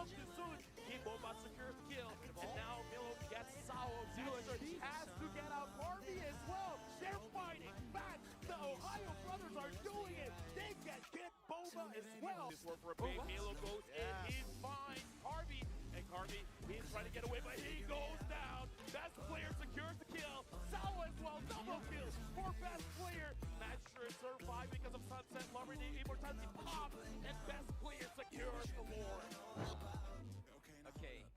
secures kill, and now Milo gets Sao. He has to get out Harvey as well. They're fighting back. The Ohio brothers are doing it. They get Boba as well. This work for a big Milo goes in. He finds Harvey, and Harvey, he's trying to get away, but he goes down. Best player secures the kill. Sao as well, double kills for best player. Magister is survived because of Sunset Lover, the Immortality pop, and best player secures the war.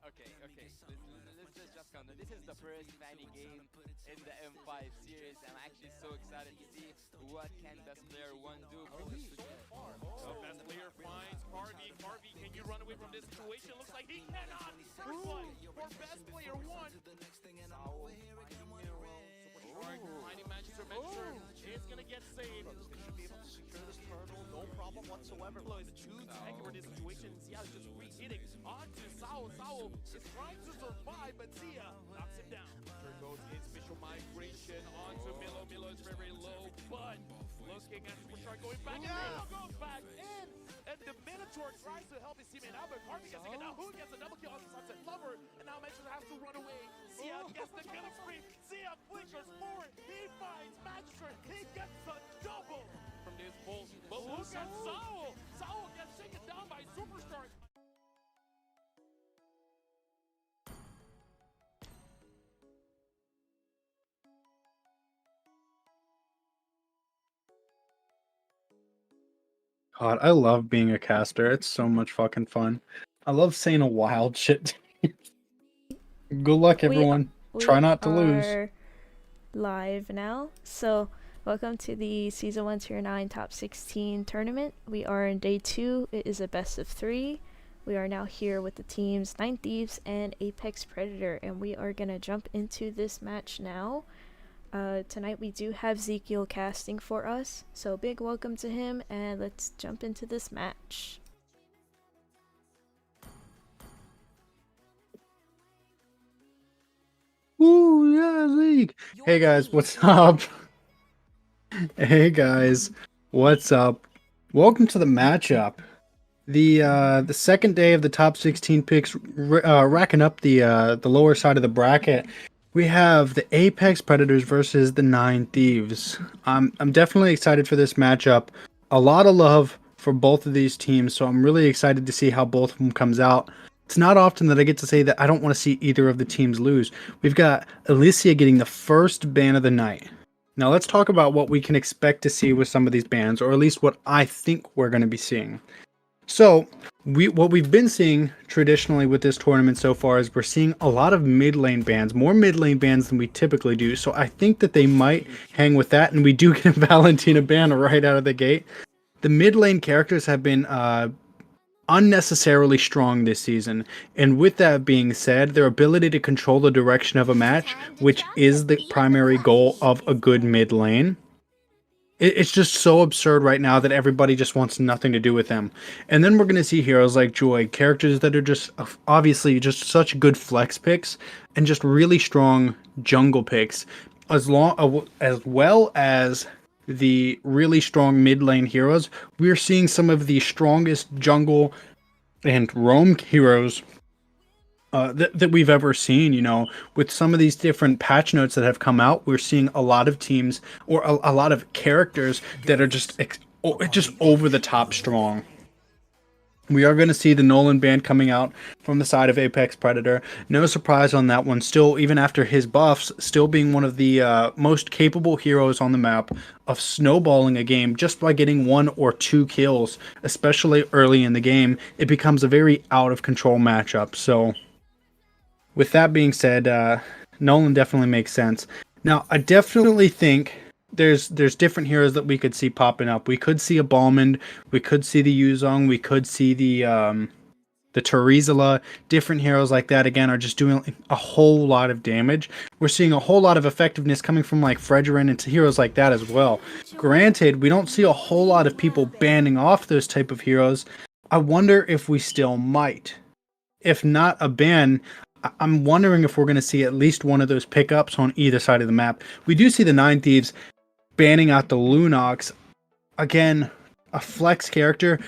Okay. Let's just count. This is the first Fanny game in the M5 series. I'm actually so excited to see what can best player 1 do from this so far. Best player finds Harvey. Harvey, can you run away from this situation? Looks like he cannot. First one for best player 1. Mighty Magister is gonna get saved. They should be able to secure this turtle, no problem whatsoever. Is too tech for this situation. Sia is just re-hitting onto Sao. Sao is trying to survive, but Sia knocks him down. There goes his special migration onto Milo. Milo is very low, but looking at Superstar going back, and Milo goes back in. And the Minotaur tries to help his teammate out, but Harvey gets it. Now who gets a double kill on the Sunset Lover? And now Magister has to run away. Sia gets the killing spree. Sia flickers forward. He finds Magister. He gets the double from this bull. But look at Sao. Sao gets taken down by Superstar. God, I love being a caster. It's so much fucking fun. I love saying a wild shit. Good luck, everyone. Try not to lose. We are live now. So, welcome to the Season 1 Tier 9 Top 16 tournament. We are in Day 2. It is a best of 3. We are now here with the teams 9 Thieves and Apex Predator, and we are going to jump into this match now. Tonight we do have Ezekiel casting for us, so big welcome to him, and let's jump into this match. Ooh, yeah, Zeke. Hey guys, what's up? Hey guys, what's up? Welcome to the matchup. The second day of the top 16 picks, racking up the lower side of the bracket. We have the Apex Predators versus the 9 Thieves. I'm definitely excited for this matchup. A lot of love for both of these teams, so I'm really excited to see how both of them comes out. It's not often that I get to say that I don't want to see either of the teams lose. We've got Alicia getting the first ban of the night. Now let's talk about what we can expect to see with some of these bans, or at least what I think we're going to be seeing. So, what we've been seeing traditionally with this tournament so far is we're seeing a lot of mid lane bans, more mid lane bans than we typically do. So I think that they might hang with that, and we do get a Valentina ban right out of the gate. The mid lane characters have been unnecessarily strong this season, and with that being said, their ability to control the direction of a match, which is the primary goal of a good mid lane, it's just so absurd right now that everybody just wants nothing to do with them. And then we're going to see heroes like Joy, characters that are just obviously just such good flex picks and just really strong jungle picks, as well as the really strong mid lane heroes. We're seeing some of the strongest jungle and roam heroes that we've ever seen. You know, with some of these different patch notes that have come out, we're seeing a lot of teams or a lot of characters that are just over the top strong. We are going to see the Nolan ban coming out from the side of Apex Predator. No surprise on that one. Still, even after his buffs, still being one of the most capable heroes on the map of snowballing a game just by getting 1 or 2 kills, especially early in the game. It becomes a very out of control matchup. So, with that being said, Nolan definitely makes sense. Now, I definitely think there's different heroes that we could see popping up. We could see a Balmond, we could see the Yuzong, we could see the Terizala. Different heroes like that, again, are just doing a whole lot of damage. We're seeing a whole lot of effectiveness coming from like Fredgerin and heroes like that as well. Granted, we don't see a whole lot of people banning off those type of heroes. I wonder if we still might. If not a ban, I'm wondering if we're going to see at least one of those pickups on either side of the map. We do see the 9 Thieves banning out the Lunox. Again, a flex character.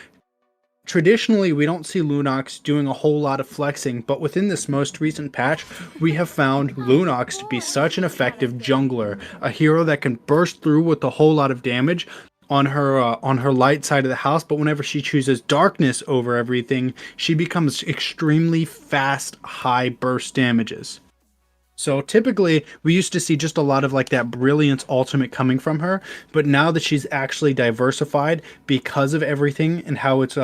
Traditionally, we don't see Lunox doing a whole lot of flexing, but within this most recent patch, we have found Lunox to be such an effective jungler, a hero that can burst through with a whole lot of damage on her light side of the house, but whenever she chooses darkness over everything, she becomes extremely fast, high burst damages. So typically, we used to see just a lot of like that brilliance ultimate coming from her, but now that she's actually diversified because of everything and how it's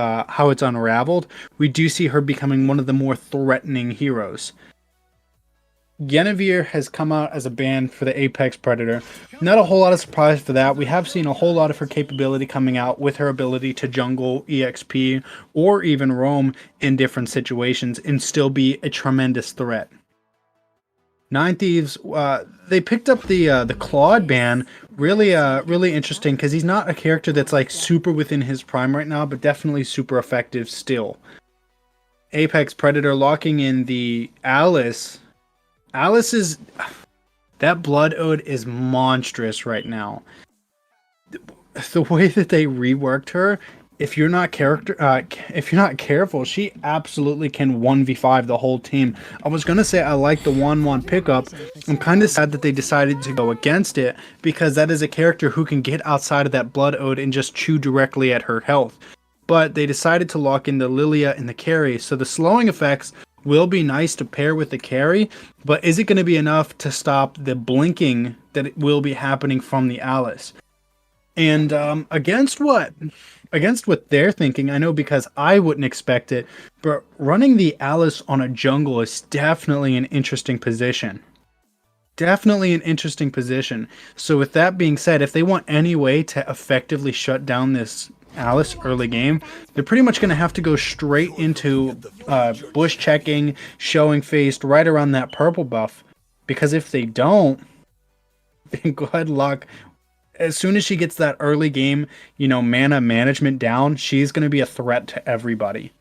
unraveled, we do see her becoming one of the more threatening heroes. Guinevere has come out as a ban for the Apex Predator. Not a whole lot of surprise for that. We have seen a whole lot of her capability coming out with her ability to jungle, EXP, or even roam in different situations and still be a tremendous threat. Nine Thieves, they picked up the Claude ban. Really interesting because he's not a character that's like super within his prime right now, but definitely super effective still. Apex Predator locking in the Alice. Alice is... that Blood Ode is monstrous right now. The way that they reworked her, if you're not careful, she absolutely can 1v5 the whole team. I was gonna say I like the 1-1 pickup. I'm kind of sad that they decided to go against it because that is a character who can get outside of that Blood Ode and just chew directly at her health. But they decided to lock in the Lilia and the carry, so the slowing effects will be nice to pair with the carry, but is it going to be enough to stop the blinking that it will be happening from the Alice? And against what they're thinking, I know because I wouldn't expect it, but running the Alice on a jungle is definitely an interesting position. Definitely an interesting position. So with that being said, if they want any way to effectively shut down this Alice early game, they're pretty much going to have to go straight into bush checking, showing faced right around that purple buff. Because if they don't, then good luck. As soon as she gets that early game, mana management down, she's going to be a threat to everybody.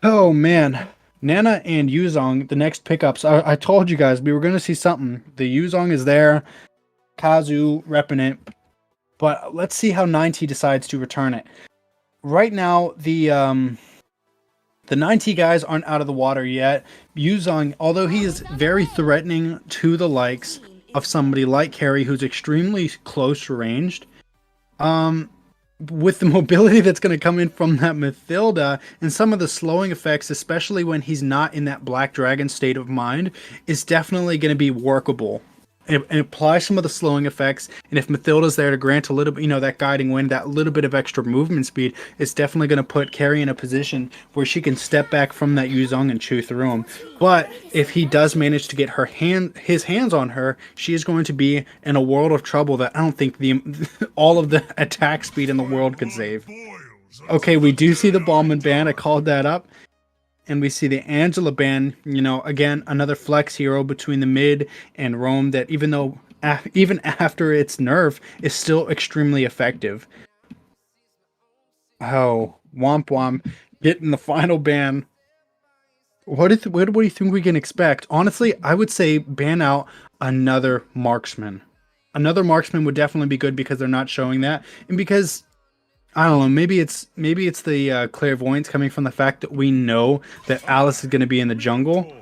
Oh man, Nana and Yuzong, the next pickups. I told you guys we were going to see something. The Yuzong is there, Kazu repping it. But let's see how 9T decides to return it. Right now, the 9T guys aren't out of the water yet. Yuzong, although he is very threatening to the likes of somebody like Carry, who's extremely close ranged, with the mobility that's going to come in from that Mathilda and some of the slowing effects, especially when he's not in that Black Dragon state of mind, is definitely going to be workable. And apply some of the slowing effects, and if Mathilda's there to grant a little bit, that guiding wind, that little bit of extra movement speed, it's definitely going to put Carrie in a position where she can step back from that Yuzong and chew through him. But if he does manage to get his hands on her, she is going to be in a world of trouble that I don't think all of the attack speed in the world could save. Okay, we do see the Ballman ban. I called that up. And we see the Angela ban, again, another flex hero between the mid and roam that even after its nerf is still extremely effective. Oh, Womp Womp getting the final ban. What do you think we can expect? Honestly, I would say ban out another marksman. Another marksman would definitely be good because they're not showing that. And because... I don't know, maybe it's the clairvoyance coming from the fact that we know that Alice is going to be in the jungle.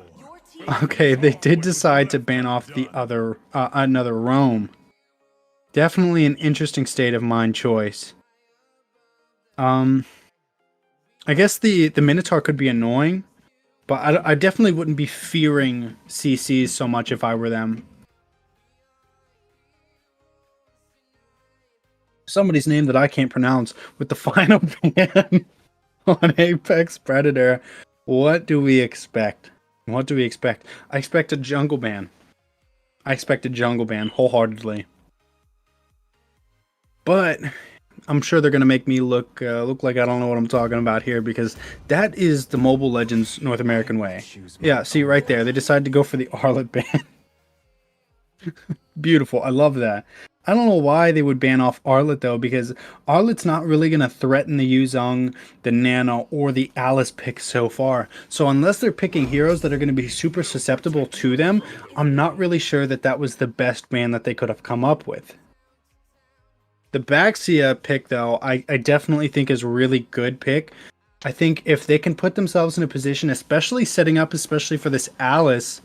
Okay, they did decide to ban off the other, another roam. Definitely an interesting state of mind choice. I guess the Minotaur could be annoying, but I definitely wouldn't be fearing CCs so much if I were them. Somebody's name that I can't pronounce with the final ban on Apex Predator. What do we expect? I expect a jungle ban. Wholeheartedly. But I'm sure they're gonna make me look like I don't know what I'm talking about here because that is the Mobile Legends North American way. Yeah, see right there, they decided to go for the Arlet ban. Beautiful, I love that. I don't know why they would ban off Arlet though, because Arlet's not really going to threaten the Yuzong, the Nana, or the Alice pick so far. So unless they're picking heroes that are going to be super susceptible to them, I'm not really sure that that was the best ban that they could have come up with. The Baxia pick, though, I definitely think is a really good pick. I think if they can put themselves in a position, especially setting up, especially for this Alice,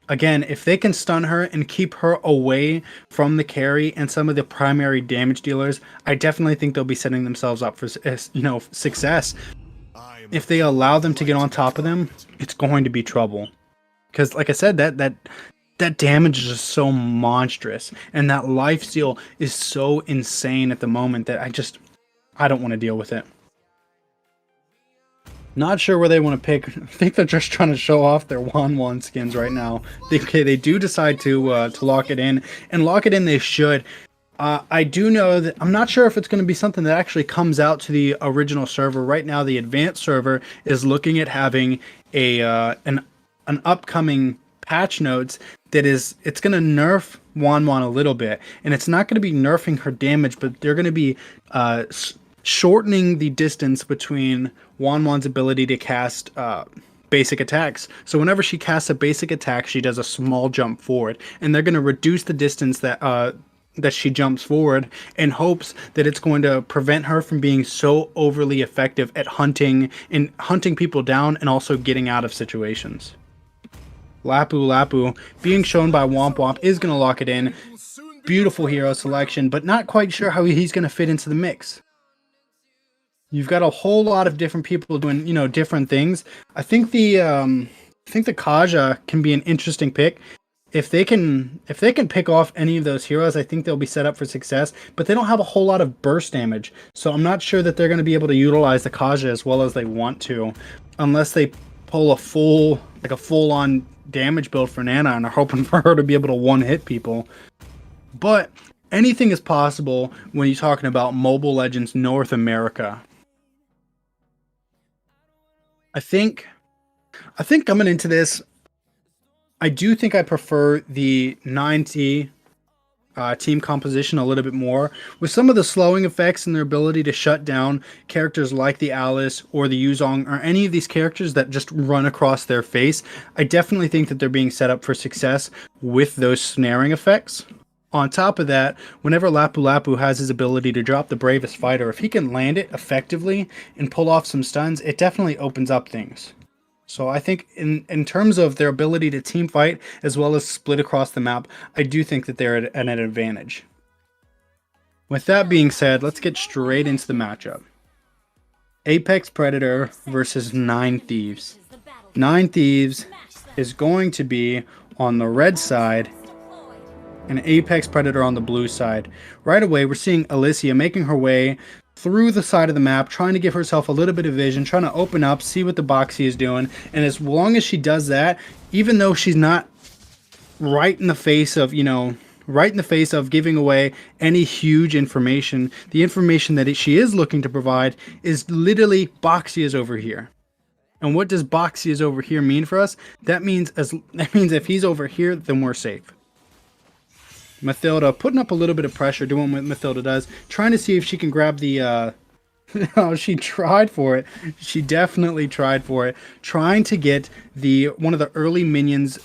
again, if they can stun her and keep her away from the carry and some of the primary damage dealers, I definitely think they'll be setting themselves up for, success. If they allow them to get on top of them, it's going to be trouble. Because, like I said, that damage is just so monstrous, and that lifesteal is so insane at the moment that I don't want to deal with it. Not sure where they want to pick. I think they're just trying to show off their Wan skins right now. They do decide to lock it in, and lock it in they should. I do know that I'm not sure if it's going to be something that actually comes out to the original server. Right now, the advanced server is looking at having an upcoming patch notes that it's going to nerf Wan a little bit, and it's not going to be nerfing her damage, but they're going to be shortening the distance between Wan's ability to cast basic attacks. So whenever she casts a basic attack, she does a small jump forward, and they're going to reduce the distance that she jumps forward in hopes that it's going to prevent her from being so overly effective at hunting people down and also getting out of situations. Lapu being shown by Womp is going to lock it in. Beautiful hero selection, but not quite sure how he's going to fit into the mix. You've got a whole lot of different people doing, different things. I think the Kaja can be an interesting pick. If they can pick off any of those heroes, I think they'll be set up for success, but they don't have a whole lot of burst damage. So I'm not sure that they're going to be able to utilize the Kaja as well as they want to, unless they pull a full-on damage build for Nana and are hoping for her to be able to one-hit people. But anything is possible when you're talking about Mobile Legends North America. I think coming into this, I do think I prefer the 9T team composition a little bit more, with some of the slowing effects and their ability to shut down characters like the Alice or the Yuzong or any of these characters that just run across their face. I definitely think that they're being set up for success with those snaring effects. On top of that, whenever Lapu has his ability to drop the bravest fighter, if he can land it effectively and pull off some stuns, it definitely opens up things. So I think in terms of their ability to team fight as well as split across the map, I do think that they're at an advantage. With that being said, let's get straight into the matchup. Apex Predator versus 9 Thieves. 9 Thieves is going to be on the red side and Apex Predator on the blue side. Right away, we're seeing Alicia making her way through the side of the map, trying to give herself a little bit of vision, trying to open up, see what the Boxy is doing. And as long as she does that, even though she's not right in the face of, giving away any huge information, the information that she is looking to provide is literally Boxy is over here. And what does Boxy is over here mean for us? That means if he's over here, then we're safe. Mathilda putting up a little bit of pressure, doing what Mathilda does, trying to see if she can grab the she tried for it. She definitely tried for it. Trying to get one of the early minions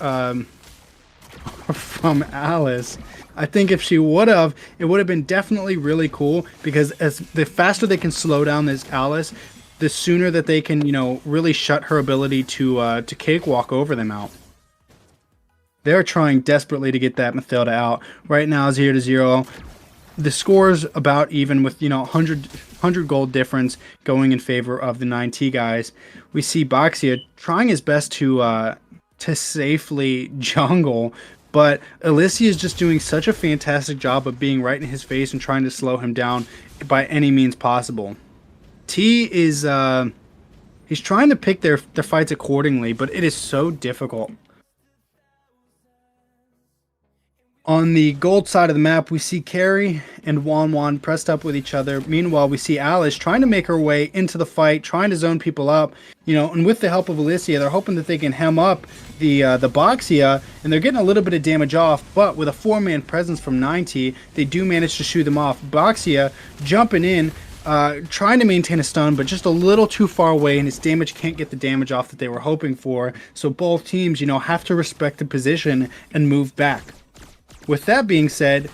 from Alice. I think if she would have, it would have been definitely really cool, because the faster they can slow down this Alice, the sooner that they can, really shut her ability to cakewalk over them out. They're trying desperately to get that Mathilda out. Right now, 0-0. The score's about even with, 100 gold difference going in favor of the 9T guys. We see Boxia trying his best to safely jungle, but Alicia is just doing such a fantastic job of being right in his face and trying to slow him down by any means possible. T is he's trying to pick their fights accordingly, but it is so difficult. On the gold side of the map, we see Carrie and Wan Pressed up with each other. Meanwhile, we see Alice trying to make her way into the fight, trying to zone people up, and with the help of Alicia, they're hoping that they can hem up the Boxia, and they're getting a little bit of damage off, but with a 4-man presence from 9T, they do manage to shoot them off. Boxia jumping in, trying to maintain a stun, but just a little too far away, and his damage can't get the damage off that they were hoping for, so both teams, have to respect the position and move back. With that being said,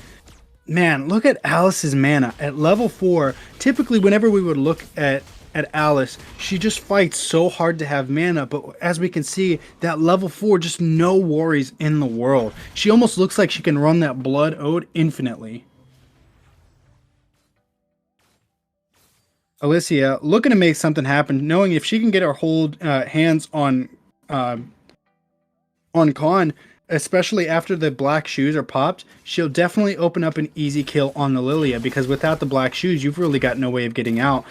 Man, look at Alice's mana at level 4. Typically, whenever we would look at Alice, she just fights so hard to have mana, but as we can see, that level 4, just no worries in the world. She almost looks like she can run that Blood Ode infinitely. Alicia looking to make something happen, knowing if she can get her hands on Khan, especially after the black shoes are popped, she'll definitely open up an easy kill on the Lilia, because without the black shoes, you've really got no way of getting out.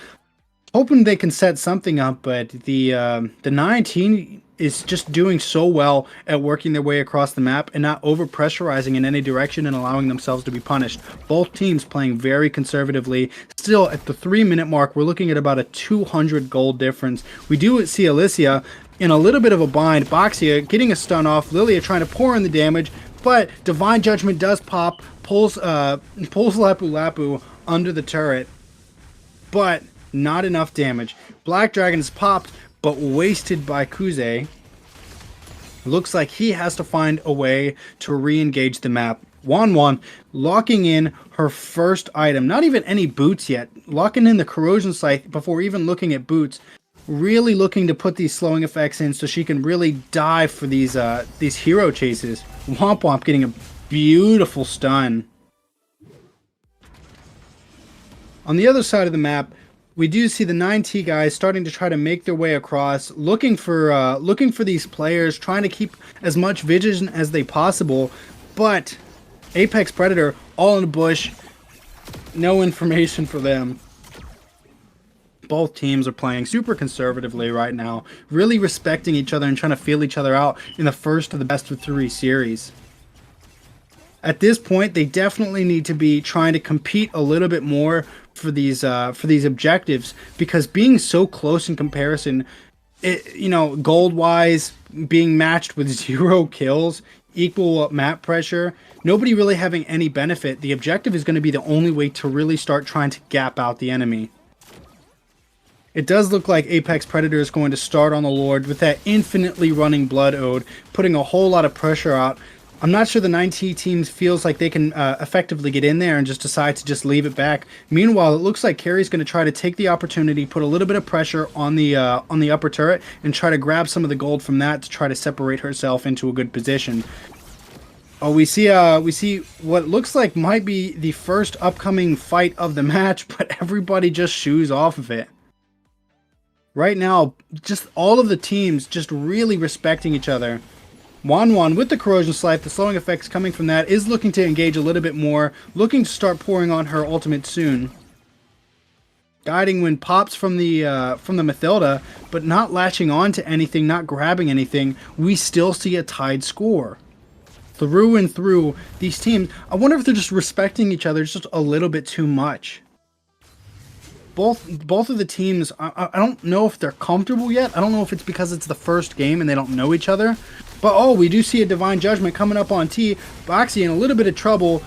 Hoping they can set something up, but the 19 is just doing so well at working their way across the map and not over pressurizing in any direction and allowing themselves to be punished. Both teams playing very conservatively. Still, at the 3-minute mark, we're looking at about a 200 gold difference. We do see Alicia in a little bit of a bind. Boxia getting a stun off. Lilia trying to pour in the damage, but Divine Judgment does pop, pulls Lapu Lapu under the turret, but not enough damage. Black Dragon is popped, but wasted by Kuze. Looks like he has to find a way to re-engage the map. Wanwan locking in her first item. Not even any boots yet. Locking in the Corrosion Scythe before even looking at boots. Really looking to put these slowing effects in so she can really dive for these hero chases. Womp Womp getting a beautiful stun. On the other side of the map, we do see the 9T guys starting to try to make their way across, looking for these players, trying to keep as much vision as they possible, but Apex Predator all in the bush, no information for them. Both teams are playing super conservatively right now, really respecting each other and trying to feel each other out in the first of the best of 3 series. At this point, they definitely need to be trying to compete a little bit more for these objectives, because being so close in comparison, gold wise, being matched with 0 kills, equal map pressure, nobody really having any benefit. The objective is going to be the only way to really start trying to gap out the enemy. It does look like Apex Predator is going to start on the Lord with that infinitely running Blood Ode, putting a whole lot of pressure out. I'm not sure the 9T teams feels like they can effectively get in there and just decide to just leave it back. Meanwhile, it looks like Carrie's going to try to take the opportunity, put a little bit of pressure on the upper turret, and try to grab some of the gold from that to try to separate herself into a good position. Oh, we see what looks like might be the first upcoming fight of the match, but everybody just shoos off of it. Right now, just all of the teams just really respecting each other. Wanwan with the Corrosion Scythe, the slowing effects coming from that, is looking to engage a little bit more, looking to start pouring on her ultimate soon. Guiding Wind pops from the Mathilda, but not latching on to anything, not grabbing anything. We still see a tied score. Through and through, these teams, I wonder if they're just respecting each other just a little bit too much. Both of the teams, I don't know if they're comfortable yet. I don't know if it's because it's the first game and they don't know each other. But oh, we do see a Divine Judgment coming up on T. Boxy in a little bit of trouble,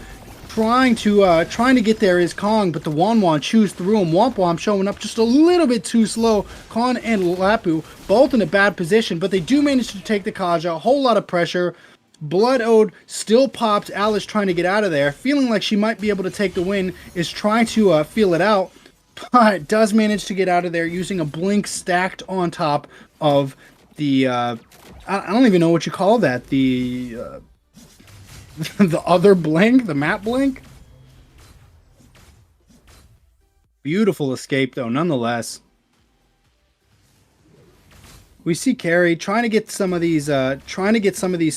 trying to get there is Kong, but the Wanwan chews through him. Womp Womp showing up just a little bit too slow. Khan and Lapu both in a bad position, but they do manage to take the Kaja. A whole lot of pressure. Blood Ode still popped. Alice trying to get out of there, feeling like she might be able to take the win, is trying to feel it out, but does manage to get out of there using a blink stacked on top of the I don't even know what you call that, the the other blink, the map blink. Beautiful escape though, nonetheless. We see Carrie trying to get some of these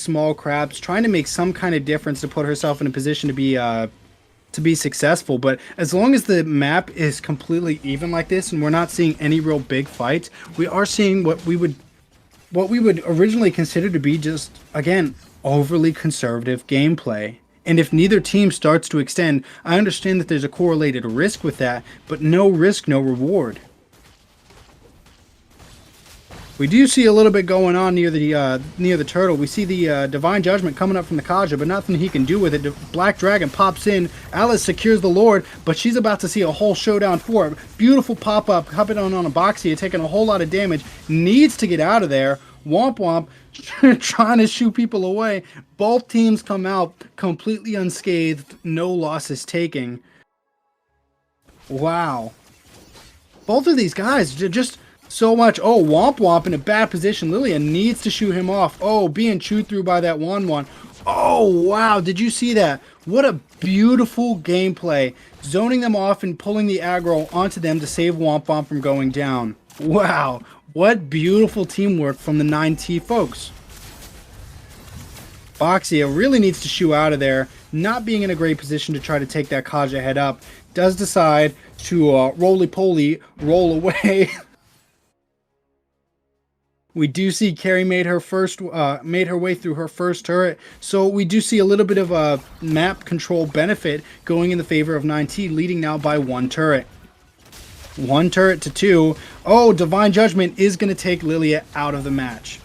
small crabs, trying to make some kind of difference to put herself in a position to be successful. But as long as the map is completely even like this and we're not seeing any real big fights, we are seeing what we would originally consider to be just, again, overly conservative gameplay. And if neither team starts to extend, I understand that there's a correlated risk with that, but no risk, no reward. We do see a little bit going on near the turtle. We see the Divine Judgment coming up from the Kaja, but nothing he can do with it. Black Dragon pops in. Alice secures the Lord, but she's about to see a whole showdown for it. Beautiful pop-up, coming on a Boxia, taking a whole lot of damage. Needs to get out of there. Womp Womp trying to shoo people away. Both teams come out completely unscathed, no losses taking. Wow. Both of these guys just so much. Oh, Womp Womp in a bad position. Lilia needs to shoo him off. Oh, being chewed through by that Wan. Oh, wow. Did you see that? What a beautiful gameplay. Zoning them off and pulling the aggro onto them to save Womp Womp from going down. Wow. What beautiful teamwork from the 9T folks. Boxia really needs to shoo out of there. Not being in a great position to try to take that Kaja head up. Does decide to roly-poly roll away. We do see Carrie made her way through her first turret, so we do see a little bit of a map control benefit going in the favor of 9T, leading now by 1 turret. 1 turret to 2. Oh, Divine Judgment is going to take Lilia out of the match.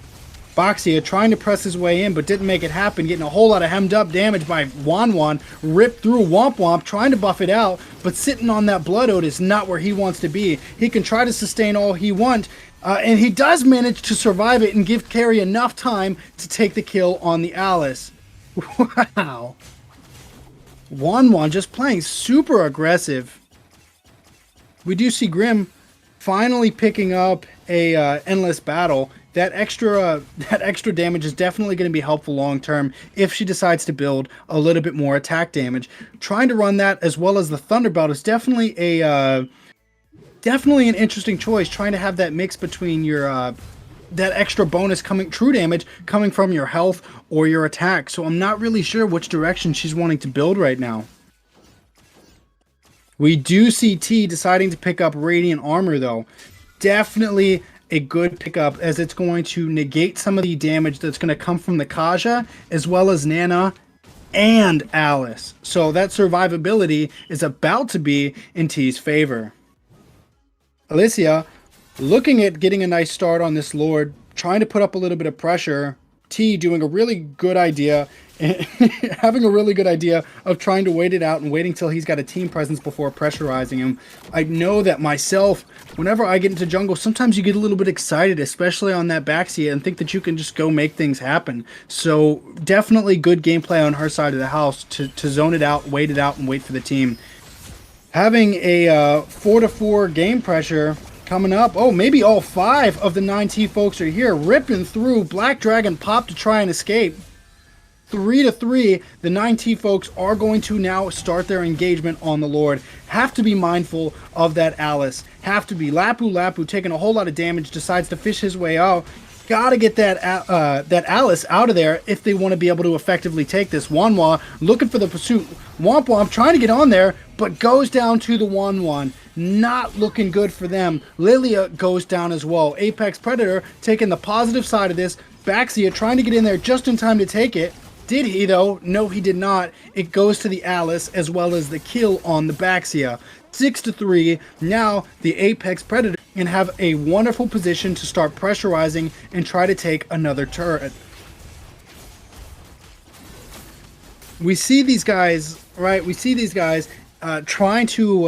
Boxia trying to press his way in, but didn't make it happen, getting a whole lot of hemmed up damage by Wan, ripped through Womp Womp, trying to buff it out, but sitting on that Blood Ode is not where he wants to be. He can try to sustain all he wants, and he does manage to survive it and give Carrie enough time to take the kill on the Alice. Wow. Wan just playing super aggressive. We do see Grim finally picking up a endless battle. That extra damage is definitely going to be helpful long term if she decides to build a little bit more attack damage. Trying to run that as well as the Thunderbolt is definitely an interesting choice. Trying to have that mix between your that extra bonus true damage coming from your health or your attack. So I'm not really sure which direction she's wanting to build right now. We do see T deciding to pick up Radiant Armor though. Definitely a good pickup, as it's going to negate some of the damage that's going to come from the Kaja, as well as Nana and Alice. So that survivability is about to be in T's favor. Alicia, looking at getting a nice start on this Lord, trying to put up a little bit of pressure. T doing a really good idea, having a really good idea of trying to wait it out and waiting till he's got a team presence before pressurizing him. I know that myself, whenever I get into jungle, sometimes you get a little bit excited, especially on that Baxia, and think that you can just go make things happen. So definitely good gameplay on her side of the house to zone it out, wait it out, and wait for the team. Having a 4-4 game pressure coming up. Oh, maybe all 5 of the 9T folks are here, ripping through. Black Dragon pop to try and escape. 3-3, the 9T folks are going to now start their engagement on the Lord. Have to be mindful of that Alice. Have to be. Lapu taking a whole lot of damage, decides to fish his way out. Gotta get that Alice out of there if they want to be able to effectively take this. Wanwa looking for the pursuit. Womp trying to get on there, but goes down to the Wan. Not looking good for them. Lilia goes down as well. Apex Predator taking the positive side of this. Baxia trying to get in there just in time to take it. Did he though? No, he did not. It goes to the Alice as well as the kill on the Baxia. 6-3. Now the Apex Predator can have a wonderful position to start pressurizing and try to take another turret. We see these guys, right? We see these guys trying to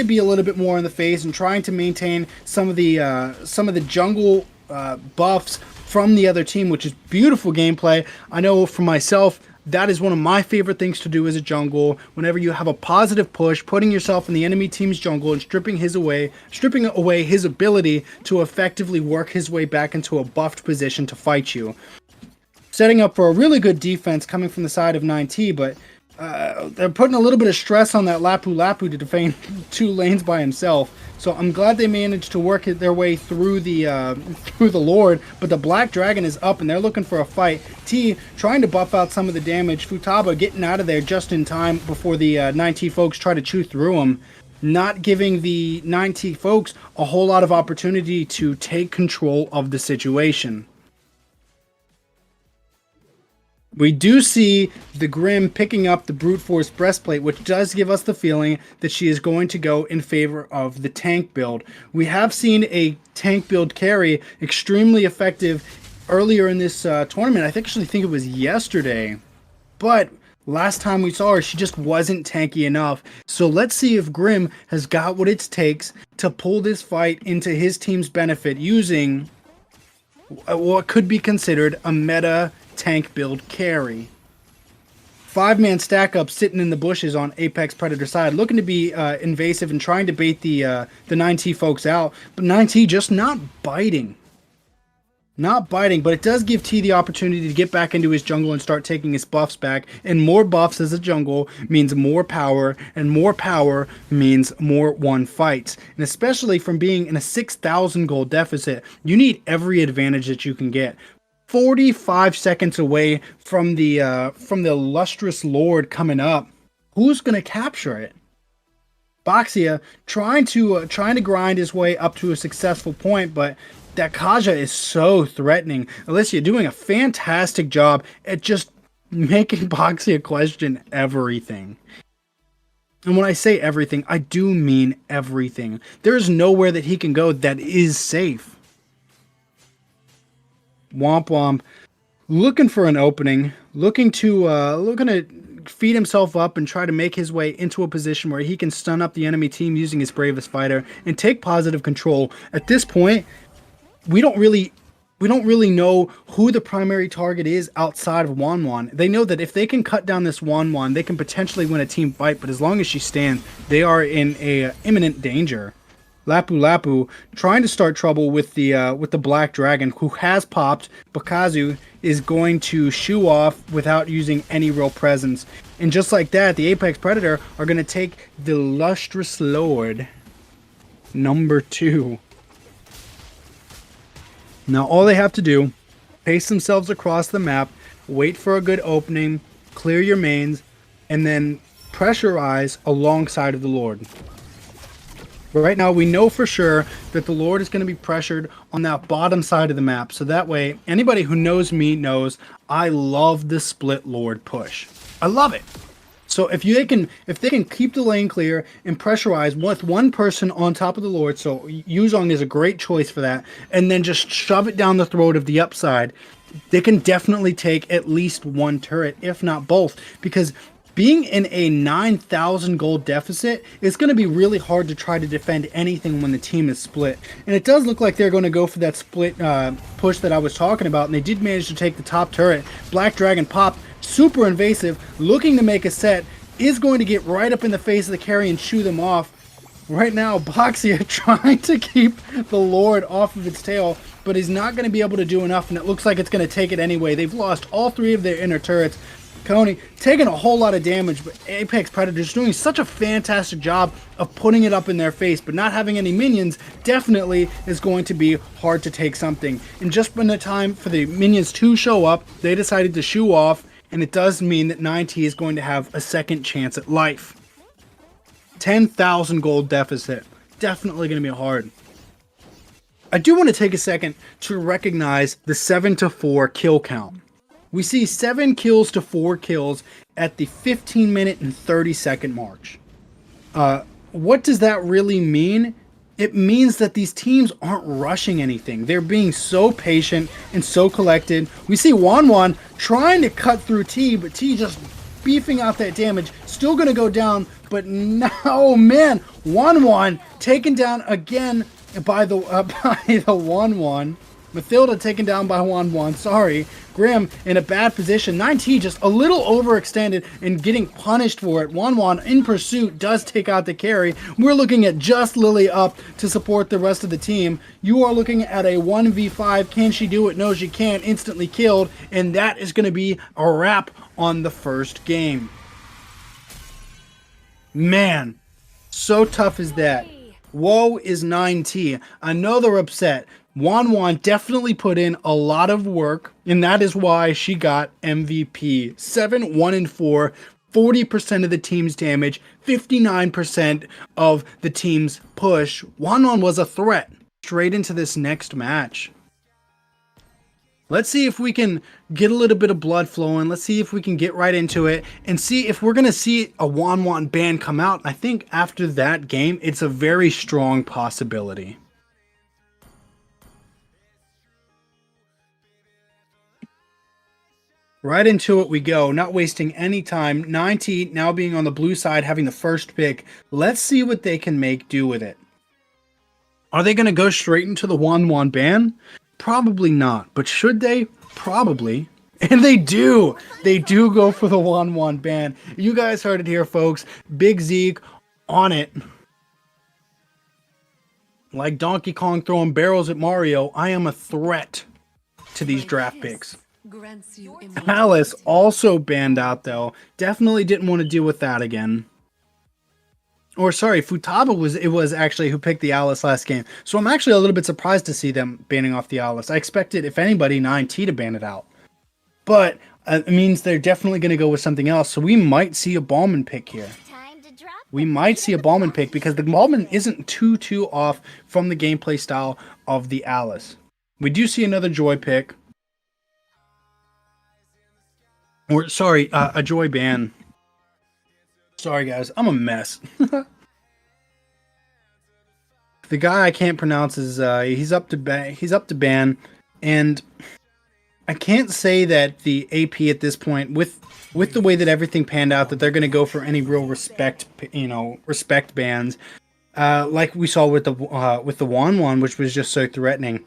be a little bit more in the face and trying to maintain some of the jungle buffs from the other team, which is beautiful gameplay. I know for myself, that is one of my favorite things to do as a jungle. Whenever you have a positive push, putting yourself in the enemy team's jungle and stripping away his ability to effectively work his way back into a buffed position to fight you. Setting up for a really good defense coming from the side of 9T, but they're putting a little bit of stress on that Lapu to defend 2 lanes by himself. So I'm glad they managed to work their way through the Lord, but the Black Dragon is up and they're looking for a fight. T trying to buff out some of the damage. Futaba getting out of there just in time before the 9T folks try to chew through him, not giving the 9T folks a whole lot of opportunity to take control of the situation. We do see the Grim picking up the Brute Force Breastplate, which does give us the feeling that she is going to go in favor of the tank build. We have seen a tank build carry extremely effective earlier in this tournament. I actually think it was yesterday. But last time we saw her, she just wasn't tanky enough. So let's see if Grim has got what it takes to pull this fight into his team's benefit using what could be considered a meta tank build carry. 5-man stack up sitting in the bushes on Apex Predator side, looking to be invasive and trying to bait the 9T folks out, but 9T just not biting. Not biting, but it does give T the opportunity to get back into his jungle and start taking his buffs back. And more buffs as a jungle means more power, and more power means more won fights. And especially from being in a 6,000 gold deficit, you need every advantage that you can get. 45 seconds away from the illustrious Lord coming up. Who's gonna capture it? Boxia trying to grind his way up to a successful point, but that Kaja is so threatening. Alicia doing a fantastic job at just making Boxia question everything. And when I say everything, I do mean everything. There's nowhere that he can go that is safe. Womp Womp looking for an opening, looking to feed himself up and try to make his way into a position where he can stun up the enemy team using his bravest fighter and take positive control. At this point, we don't really know who the primary target is outside of Wanwan. They know that if they can cut down this Wanwan, they can potentially win a team fight, but as long as she stands, they are in a imminent danger. Lapu Lapu trying to start trouble with the Black Dragon, who has popped. Bakazu is going to shoo off without using any real presence. And just like that, the Apex Predator are going to take the Lustrous Lord, number 2. Now all they have to do, pace themselves across the map, wait for a good opening, clear your mains, and then pressurize alongside of the Lord. But right now we know for sure that the Lord is going to be pressured on that bottom side of the map. So that way, anybody who knows me knows I love the split Lord push. I love it. So if they can keep the lane clear and pressurize with one person on top of the Lord, so Yuzong is a great choice for that, and then just shove it down the throat of the upside, they can definitely take at least one turret, if not both, because being in a 9,000 gold deficit is going to be really hard to try to defend anything when the team is split. And it does look like they're going to go for that split push that I was talking about, and they did manage to take the top turret. Black Dragon popped, super invasive, looking to make a set, is going to get right up in the face of the carry and shoo them off. Right now, Boxia trying to keep the Lord off of its tail, but he's not going to be able to do enough, and it looks like it's going to take it anyway. They've lost all 3 of their inner turrets. Coney taking a whole lot of damage, but Apex Predators doing such a fantastic job of putting it up in their face, but not having any minions definitely is going to be hard to take something. And just when the time for the minions to show up, they decided to shoo off, and it does mean that 9T is going to have a second chance at life. 10,000 gold deficit. Definitely going to be hard. I do want to take a second to recognize the 7-4 kill count. We see 7 kills to 4 kills at the 15-minute and 30-second march. What does that really mean? It means that these teams aren't rushing anything. They're being so patient and so collected. We see Wanwan trying to cut through T, but T just beefing out that damage. Still going to go down, but now, oh man, Wanwan taken down again by the Wanwan. Mathilda taken down by Wanwan, sorry. Grim in a bad position. 9T just a little overextended and getting punished for it. Wanwan in pursuit does take out the carry. We're looking at just Lily up to support the rest of the team. You are looking at a 1v5. Can she do it? No, she can't. Instantly killed. And that is going to be a wrap on the first game. Man, so tough is that. Woe is 9T. I know they're upset. Wanwan definitely put in a lot of work, and that is why she got MVP. 7, 1, and 4, 40% of the team's damage, 59% of the team's push. Wanwan was a threat. Straight into this next match. Let's see if we can get a little bit of blood flowing. Let's see if we can get right into it and see if we're going to see a Wanwan ban come out. I think after that game, it's a very strong possibility. Right into it we go, not wasting any time. 9T now being on the blue side, having the first pick. Let's see what they can make do with it. Are they going to go straight into the Wanwan ban? Probably not. But should they? Probably. And they do. They do go for the 1-1 ban. You guys heard it here, folks. Big Zeke on it. Like Donkey Kong throwing barrels at Mario, I am a threat to these draft picks. Alice also banned out, though. Definitely didn't want to deal with that again. Or sorry, Futaba was actually who picked the Alice last game. So I'm actually a little bit surprised to see them banning off the Alice. I expected, if anybody, 9T to ban it out. But it means they're definitely going to go with something else. So we might see a Ballman pick here. We might see a Ballman pick because the Ballman isn't too off from the gameplay style of the Alice. We do see another Joy pick. Or, sorry, a Joy ban. Sorry, guys. I'm a mess. The guy I can't pronounce is, he's up to ban. And I can't say that the AP at this point, with the way that everything panned out, that they're going to go for any real respect bans, like we saw with the Wan, which was just so threatening.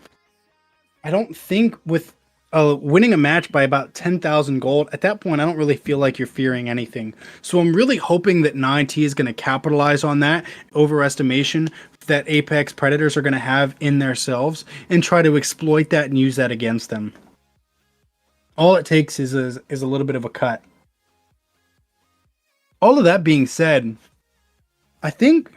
I don't think with winning a match by about 10,000 gold, at that point, I don't really feel like you're fearing anything. So I'm really hoping that 9T is going to capitalize on that overestimation that Apex Predators are going to have in themselves and try to exploit that and use that against them. All it takes is a little bit of a cut. All of that being said, I think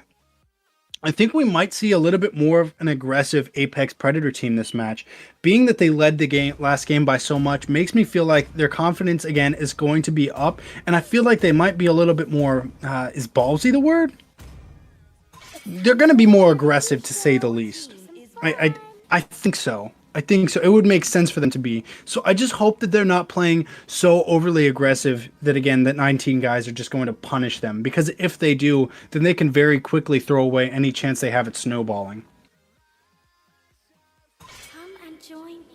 we might see a little bit more of an aggressive Apex Predator team this match. Being that they led the last game by so much makes me feel like their confidence again is going to be up, and I feel like they might be a little bit more is ballsy the word? They're going to be more aggressive, to say the least. I think so. I think so. It would make sense for them to be. So I just hope that they're not playing so overly aggressive that, again, that 19 guys are just going to punish them. Because if they do, then they can very quickly throw away any chance they have at snowballing.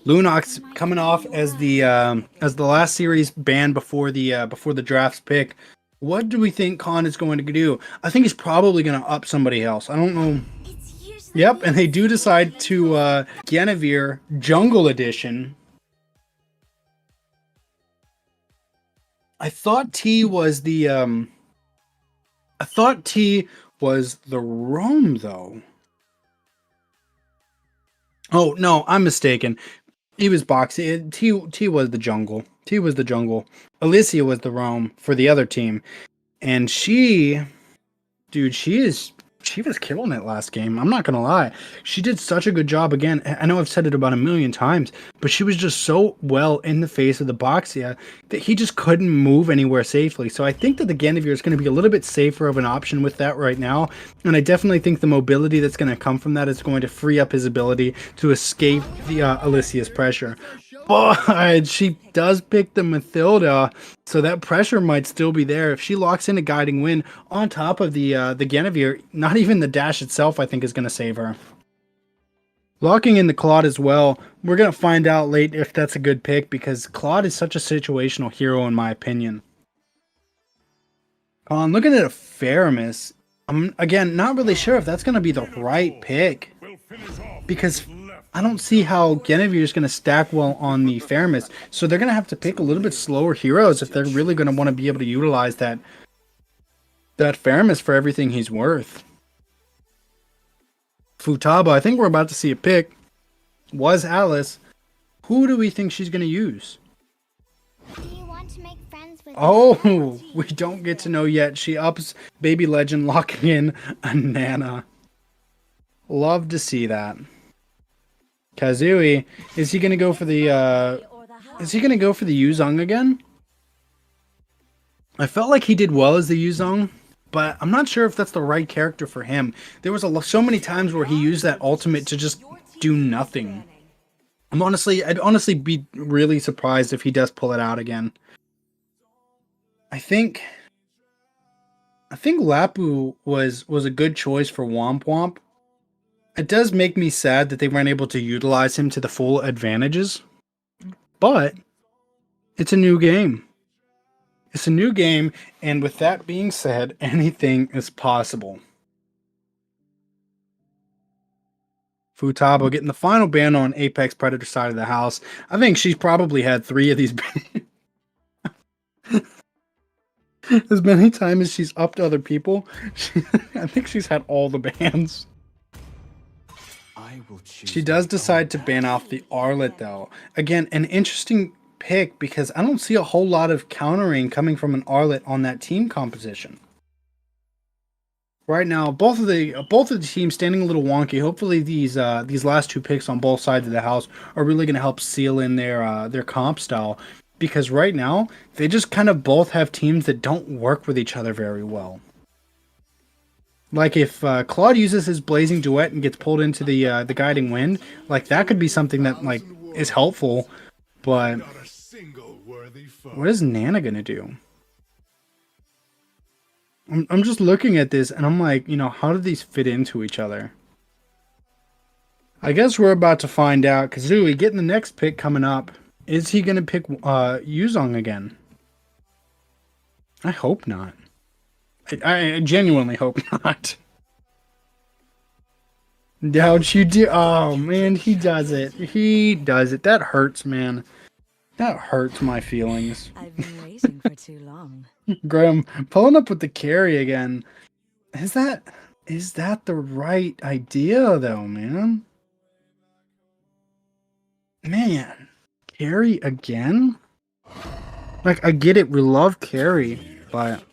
Lunox coming off as the last series ban before the draft's pick. What do we think Khan is going to do? I think he's probably going to up somebody else. I don't know. Yep, and they do decide to Guinevere Jungle Edition. I thought T was the Rome though. Oh no, I'm mistaken. He was boxing. T was the jungle. T was the jungle. Alicia was the Rome for the other team, and she was killing it last game. I'm not going to lie. She did such a good job. Again, I know I've said it about a million times, but she was just so well in the face of the Boxia that he just couldn't move anywhere safely. So I think that the Guinevere is going to be a little bit safer of an option with that right now. And I definitely think the mobility that's going to come from that is going to free up his ability to escape the Alicia's pressure. But she does pick the Mathilda, so that pressure might still be there. If she locks in a guiding win on top of the Guinevere, not even the dash itself, I think, is going to save her. Locking in the Claude as well. We're going to find out late if that's a good pick, because Claude is such a situational hero, in my opinion. Looking at a Faramis, I'm, again, not really sure if that's going to be the right pick, because I don't see how Guinevere is going to stack well on the Faramis, so they're going to have to pick a little bit slower heroes if they're really going to want to be able to utilize that Faramis for everything he's worth. Futaba, I think we're about to see a pick. Was Alice. Who do we think she's going to use? Do you want to make friends with we don't get to know yet. She ups Baby Legend, locking in a Nana. Love to see that. Kazooie, is he gonna go for the Yuzong again? I felt like he did well as the Yuzong, but I'm not sure if that's the right character for him. There was so many times where he used that ultimate to just do nothing. I'd honestly be really surprised if he does pull it out again. I think Lapu was a good choice for Womp Womp. It does make me sad that they weren't able to utilize him to the full advantages, but it's a new game. It's a new game, and with that being said, anything is possible. Futaba getting the final ban on Apex Predator side of the house. I think she's probably had 3 of these bans. As many times as she's upped other people, I think she's had all the bans. She does decide to ban off the Arlet, though. Again, an interesting pick because I don't see a whole lot of countering coming from an Arlet on that team composition. Right now, both of the teams standing a little wonky. Hopefully, these last 2 picks on both sides of the house are really going to help seal in their comp style. Because right now, they just kind of both have teams that don't work with each other very well. Like if Claude uses his Blazing Duet and gets pulled into the Guiding Wind, like that could be something that like is helpful. But what is Nana gonna do? I'm just looking at this and I'm like, you know, how do these fit into each other? I guess we're about to find out. Kazooie getting the next pick coming up. Is he gonna pick Yuzong again? I hope not. I genuinely hope not. Don't you do? Oh man, he does it. He does it. That hurts, man. That hurts my feelings. I've been waiting for too long. Graham pulling up with the carry again. Is that the right idea though, man? Man, carry again? Like I get it, we love carry, but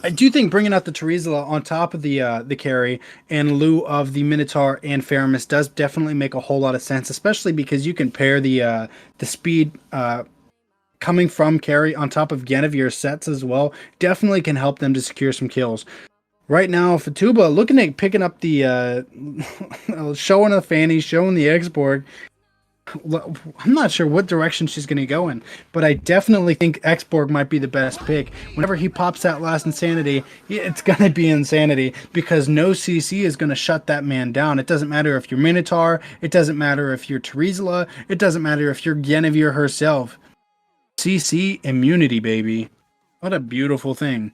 I do think bringing out the Terizla on top of the carry in lieu of the Minotaur and Faramis does definitely make a whole lot of sense, especially because you can pair the speed coming from carry on top of Guinevere's sets as well. Definitely can help them to secure some kills. Right now, Fatuba looking at picking up the showing the fanny, showing the X-Borg. I'm not sure what direction she's going to go in, but I definitely think X-Borg might be the best pick. Whenever he pops that last Insanity, it's going to be Insanity because no CC is going to shut that man down. It doesn't matter if you're Minotaur, it doesn't matter if you're Terizla, it doesn't matter if you're Guinevere herself. CC immunity, baby. What a beautiful thing.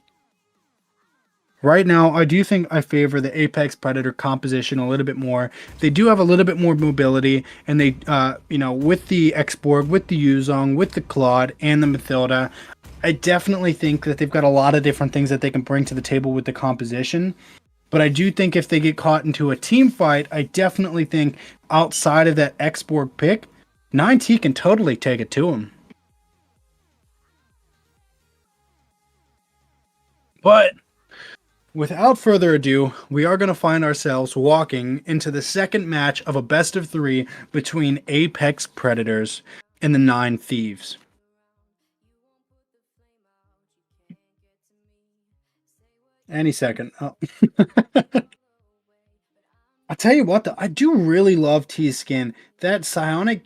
Right now, I do think I favor the Apex Predator composition a little bit more. They do have a little bit more mobility, and they, with the X-Borg, with the Yuzong, with the Claude, and the Mathilda, I definitely think that they've got a lot of different things that they can bring to the table with the composition. But I do think if they get caught into a team fight, I definitely think outside of that X-Borg pick, 9T can totally take it to him. But without further ado, we are going to find ourselves walking into the second match of a best of 3 between Apex Predators and the 9 Thieves. Any second. Oh. I'll tell you what, though, I do really love T's skin. That psionic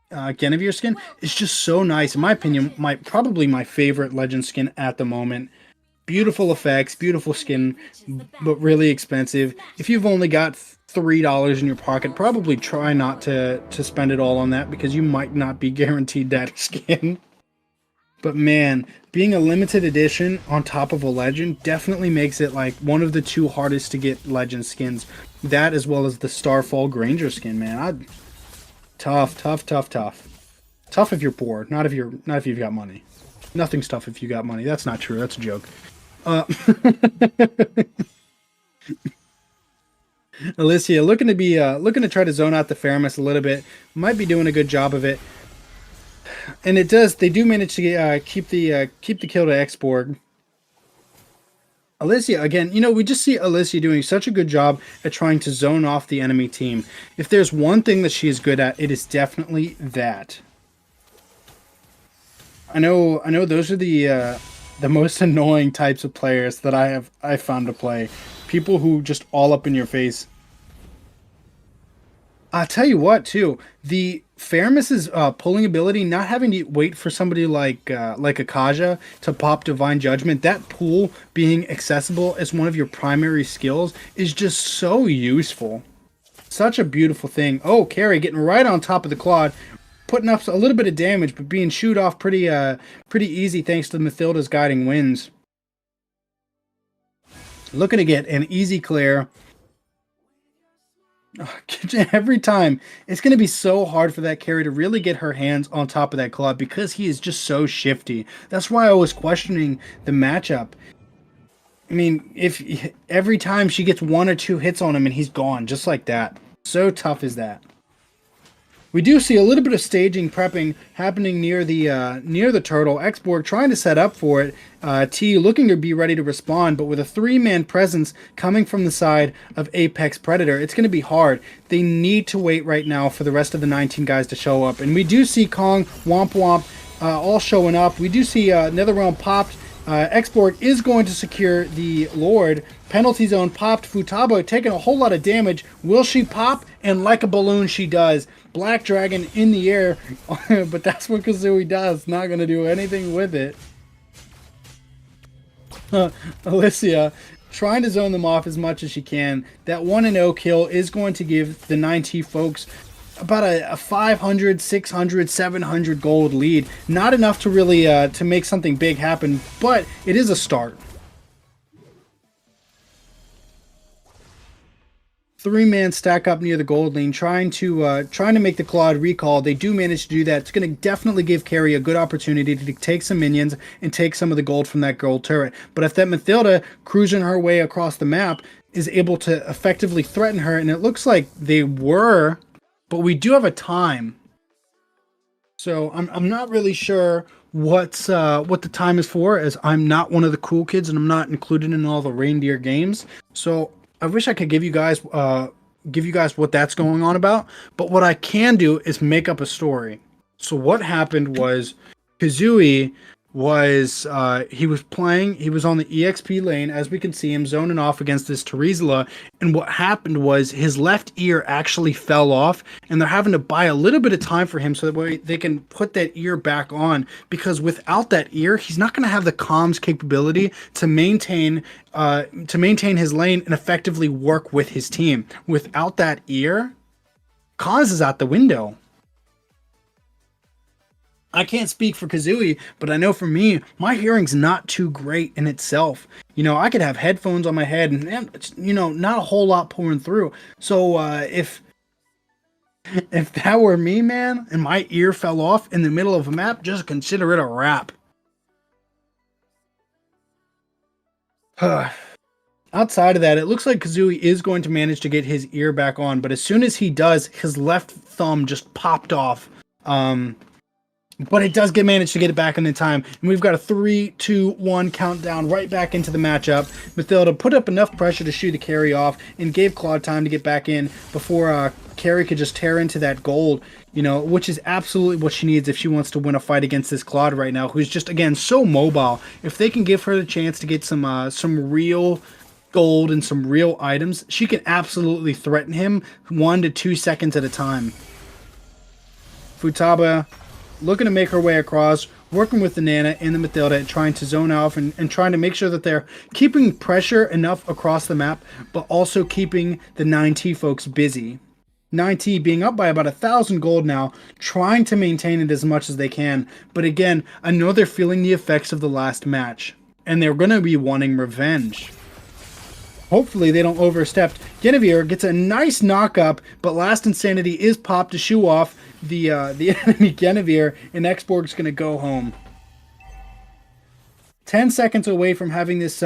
Guinevere skin is just so nice. In my opinion, probably my favorite Legend skin at the moment. Beautiful effects, beautiful skin, but really expensive. If you've only got $3 in your pocket, probably try not to spend it all on that because you might not be guaranteed that skin. But man, being a limited edition on top of a Legend definitely makes it like one of the 2 hardest to get Legend skins. That as well as the Starfall Granger skin, man. Tough. Tough if you're poor, not if you've got money. Nothing's tough if you got money. That's not true. That's a joke. Alicia looking to try to zone out the Faramis a little bit. Might be doing a good job of it. And they do manage to keep the kill to X-Borg. Alicia, again, we just see Alicia doing such a good job at trying to zone off the enemy team. If there's one thing that she is good at, it is definitely that. I know those are the most annoying types of players that I found to play. People who just all up in your face. I'll tell you what, too. The Faramis's pulling ability, not having to wait for somebody like Akaja to pop Divine Judgment, that pull being accessible as one of your primary skills is just so useful. Such a beautiful thing. Oh, Carrie getting right on top of the Claude, putting up a little bit of damage, but being shooed off pretty easy thanks to Mathilda's Guiding Winds. Looking to get an easy clear Every time, it's going to be so hard for that carry to really get her hands on top of that Claude because he is just so shifty. That's why I was questioning the matchup. I mean, if every time she gets 1 or 2 hits on him and he's gone, just like that. So tough is that. We do see a little bit of staging prepping happening near the turtle. Xborg trying to set up for it. T looking to be ready to respond, but with a 3-man presence coming from the side of Apex Predator, it's going to be hard. They need to wait right now for the rest of the 19 guys to show up. And we do see Kong, Womp Womp all showing up. We do see NetherRealm popped. Xborg is going to secure the Lord. Penalty zone popped. Futaba taking a whole lot of damage. Will she pop? And like a balloon, she does. Black Dragon in the air, but that's what Kazooie does. Not going to do anything with it. Alicia trying to zone them off as much as she can. That 1-0 kill is going to give the 9T folks about a 500, 600, 700 gold lead. Not enough to really to make something big happen, but it is a start. 3-man stack up near the gold lane, trying to make the Claude recall. They do manage to do that. It's going to definitely give Carrie a good opportunity to take some minions and take some of the gold from that gold turret. But if that Mathilda cruising her way across the map is able to effectively threaten her, and it looks like they were, but we do have a time. So I'm not really sure what the time is for, as I'm not one of the cool kids and I'm not included in all the reindeer games. So I wish I could give you guys what that's going on about, but what I can do is make up a story. So what happened was Kazooie was he was on the EXP lane, as we can see him zoning off against this Terizla, and what happened was his left ear actually fell off, and they're having to buy a little bit of time for him so that way they can put that ear back on, because without that ear, he's not going to have the comms capability to maintain his lane and effectively work with his team. Without that ear, comms is out the window. I can't speak for Kazooie, but I know for me, my hearing's not too great in itself. You know, I could have headphones on my head and, you know, not a whole lot pouring through. So if that were me, man, and my ear fell off in the middle of a map, just consider it a wrap. Outside of that, it looks like Kazooie is going to manage to get his ear back on, but as soon as he does, his left thumb just popped off. But it does manage to get it back in time. And we've got a 3, 2, 1 countdown right back into the matchup. Mathilda put up enough pressure to shoot the carry off and gave Claude time to get back in before Carrie could just tear into that gold, you know, which is absolutely what she needs if she wants to win a fight against this Claude right now, who's just, again, so mobile. If they can give her the chance to get some real gold and some real items, she can absolutely threaten him 1 to 2 seconds at a time. Futaba looking to make her way across, working with the Nana and the Mathilda, trying to zone off and trying to make sure that they're keeping pressure enough across the map, but also keeping the 9T folks busy. 9T being up by about 1,000 gold now, trying to maintain it as much as they can. But again, I know they're feeling the effects of the last match, and they're going to be wanting revenge. Hopefully they don't overstep. Guinevere gets a nice knock-up, but Last Insanity is popped to shoo off the enemy Guinevere, and Xborg's going to go home. 10 seconds away from having this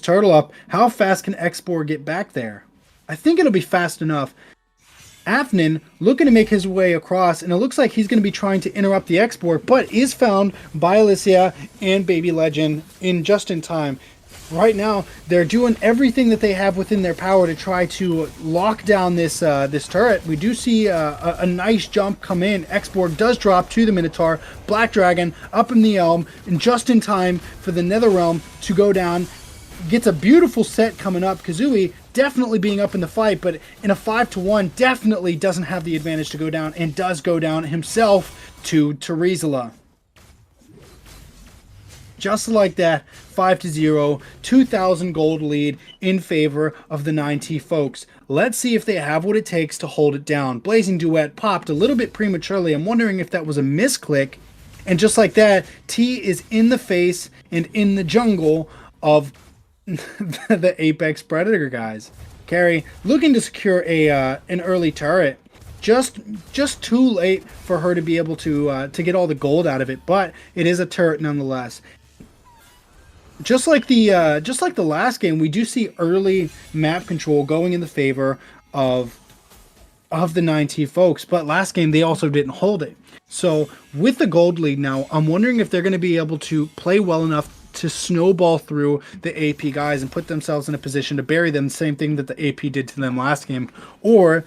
turtle up. How fast can Xborg get back there? I think it'll be fast enough. Afnan looking to make his way across, and it looks like he's going to be trying to interrupt the Xborg, but is found by Alicia and Baby Legend just in time. Right now, they're doing everything that they have within their power to try to lock down this turret. We do see a nice jump come in. Xborg does drop to the Minotaur. Black Dragon up in the Elm, and just in time for the NetherRealm to go down. Gets a beautiful set coming up. Kazooie definitely being up in the fight, but in a 5-1, definitely doesn't have the advantage to go down, and does go down himself to Terizla. Just like that, 5-0, 2,000 gold lead in favor of the 9T folks. Let's see if they have what it takes to hold it down. Blazing Duet popped a little bit prematurely. I'm wondering if that was a misclick. And just like that, T is in the face and in the jungle of the Apex Predator guys. carry, looking to secure a an early turret. Just too late for her to be able to get all the gold out of it, but it is a turret nonetheless. Just like the last game, we do see early map control going in the favor of the 9T folks, but last game they also didn't hold it. So with the gold lead now, I'm wondering if they're going to be able to play well enough to snowball through the AP guys and put themselves in a position to bury them, the same thing that the AP did to them last game, or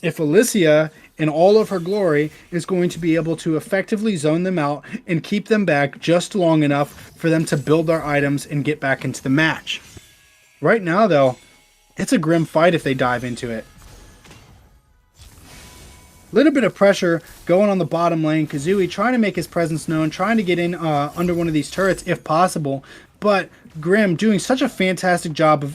if Alicia, in all of her glory, is going to be able to effectively zone them out and keep them back just long enough for them to build their items and get back into the match. Right now, though, it's a grim fight if they dive into it. Little bit of pressure going on the bottom lane. Kazooie trying to make his presence known, trying to get in under one of these turrets if possible. But Grim doing such a fantastic job of,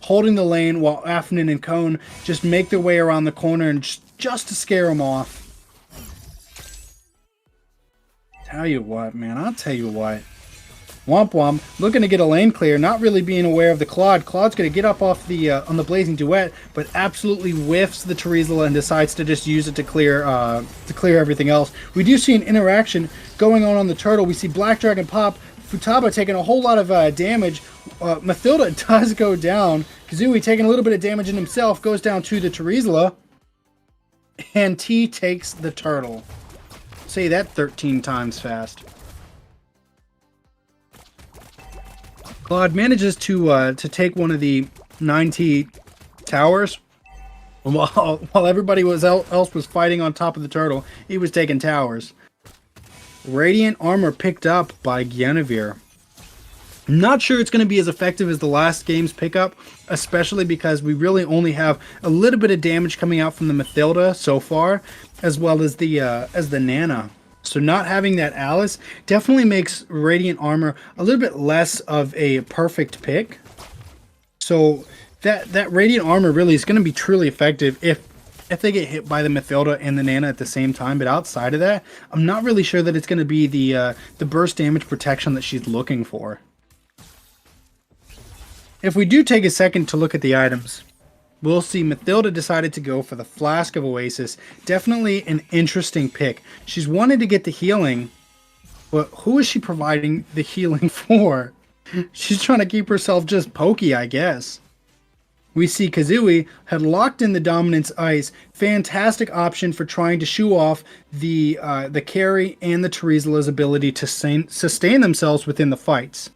holding the lane while Afnan and Cone just make their way around the corner and just to scare him off. Tell you what, man. I'll tell you what. Womp Womp looking to get a lane clear, not really being aware of the Claude. Claude's going to get up off the on the Blazing Duet, but absolutely whiffs the Terizla and decides to just use it to clear everything else. We do see an interaction going on the turtle. We see Black Dragon pop. Futaba taking a whole lot of damage. Mathilda does go down. Kazooie taking a little bit of damage in himself, goes down to the Terizla. And T takes the turtle. Say that 13 times fast. Claude manages to take one of the 9T towers. While everybody else was fighting on top of the turtle, he was taking towers. Radiant armor picked up by Guinevere. Not sure it's going to be as effective as the last game's pickup, especially because we really only have a little bit of damage coming out from the Mathilda so far, as well as the Nana. So not having that Alice definitely makes Radiant armor a little bit less of a perfect pick. So that Radiant armor really is going to be truly effective if they get hit by the Mathilda and the Nana at the same time. But outside of that, I'm not really sure that it's going to be the burst damage protection that she's looking for. If we do take a second to look at the items, we'll see Mathilda decided to go for the Flask of Oasis. Definitely an interesting pick. She's wanted to get the healing, but who is she providing the healing for? She's trying to keep herself just pokey, I guess. We see Kazooie had locked in the Dominance Ice. Fantastic option for trying to shoo off the carry and the Terizla's ability to sustain themselves within the fights.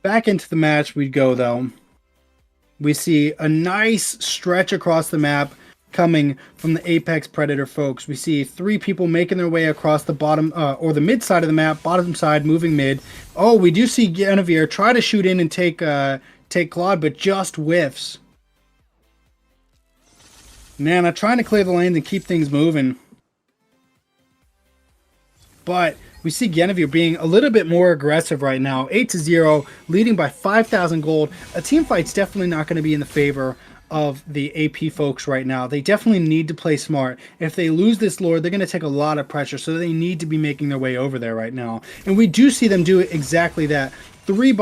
Back into the match we go, though. We see a nice stretch across the map coming from the Apex Predator folks. We see 3 people making their way across the bottom or the mid side of the map, bottom side moving mid. Oh, we do see Guinevere try to shoot in and take Claude, but just whiffs. Nana trying to clear the lanes and keep things moving. But we see Guinevere being a little bit more aggressive right now. 8-0, leading by 5,000 gold. A team fight's definitely not going to be in the favor of the AP folks right now. They definitely need to play smart. If they lose this Lord, they're going to take a lot of pressure, so they need to be making their way over there right now. And we do see them do exactly that. 4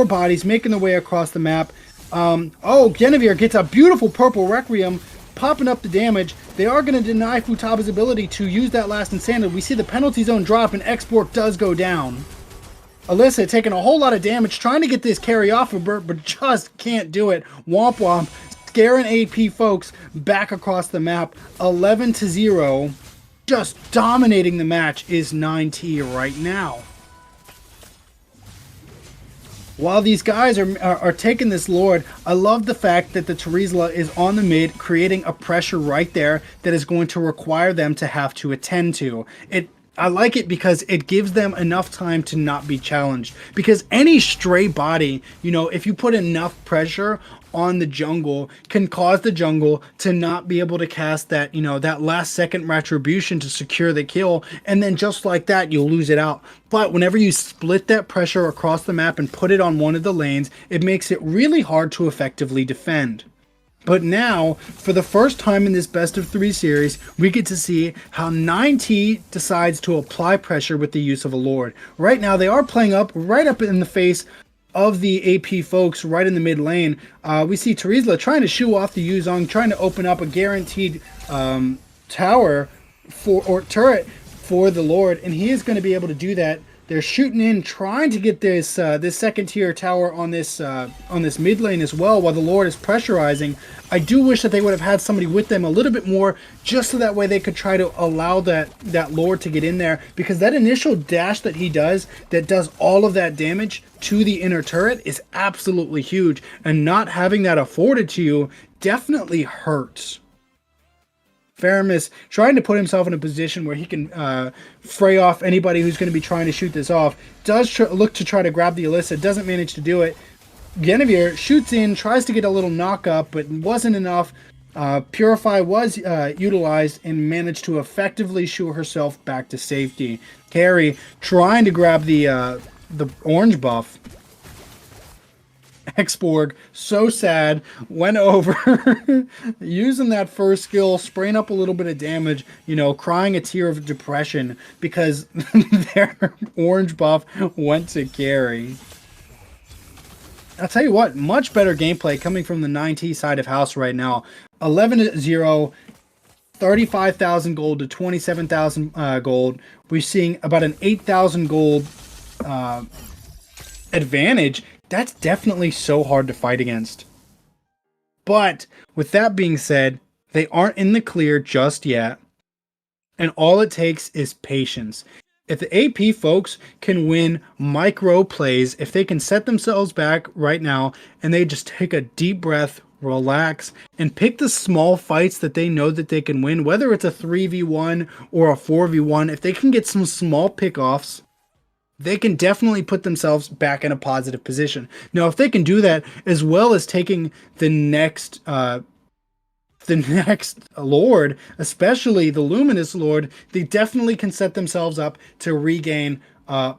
bodies making their way across the map. Guinevere gets a beautiful purple Requiem, popping up the damage. They are going to deny Futaba's ability to use that last Insanity. We see the penalty zone drop and Export does go down. Alyssa taking a whole lot of damage, trying to get this carry off of Bert, but just can't do it. Womp Womp, scaring AP folks back across the map. 11-0. Just dominating the match is 9T right now. While these guys are taking this Lord, I love the fact that the Terizla is on the mid, creating a pressure right there that is going to require them to have to attend to. I like it because it gives them enough time to not be challenged. Because any stray body, if you put enough pressure on the jungle, can cause the jungle to not be able to cast that, that last second retribution to secure the kill. And then just like that, you'll lose it out. But whenever you split that pressure across the map and put it on one of the lanes, it makes it really hard to effectively defend. But now, for the first time in this best of 3 series, we get to see how 9T decides to apply pressure with the use of a Lord. Right now, they are playing right up in the face of the AP folks right in the mid lane. We see Terizla trying to shoo off the Yuzong, trying to open up a guaranteed tower or turret for the Lord, and he is going to be able to do that. They're shooting in, trying to get this this second tier tower on this mid lane as well, while the Lord is pressurizing. I do wish that they would have had somebody with them a little bit more, just so that way they could try to allow that Lord to get in there, because that initial dash that he does, that does all of that damage to the inner turret, is absolutely huge, and not having that afforded to you definitely hurts. Faramis trying to put himself in a position where he can fray off anybody who's going to be trying to shoot this off. Does look to try to grab the Alyssa, doesn't manage to do it. Guinevere shoots in, tries to get a little knock up, but wasn't enough. Purify was utilized and managed to effectively shoo herself back to safety. Carrie trying to grab the orange buff. Xborg, so sad, went over, using that first skill, spraying up a little bit of damage, you know, crying a tear of depression because their orange buff went to carry. I'll tell you what, much better gameplay coming from the 9T side of house right now. 11-0, 35,000 gold to 27,000 gold. We're seeing about an 8,000 gold advantage. That's definitely so hard to fight against. But with that being said, they aren't in the clear just yet. And all it takes is patience. If the AP folks can win micro plays, if they can set themselves back right now and they just take a deep breath, relax, and pick the small fights that they know that they can win, whether it's a 3v1 or a 4v1, if they can get some small pickoffs, they can definitely put themselves back in a positive position. Now, if they can do that, as well as taking the next Lord, especially the Luminous Lord, they definitely can set themselves up to regain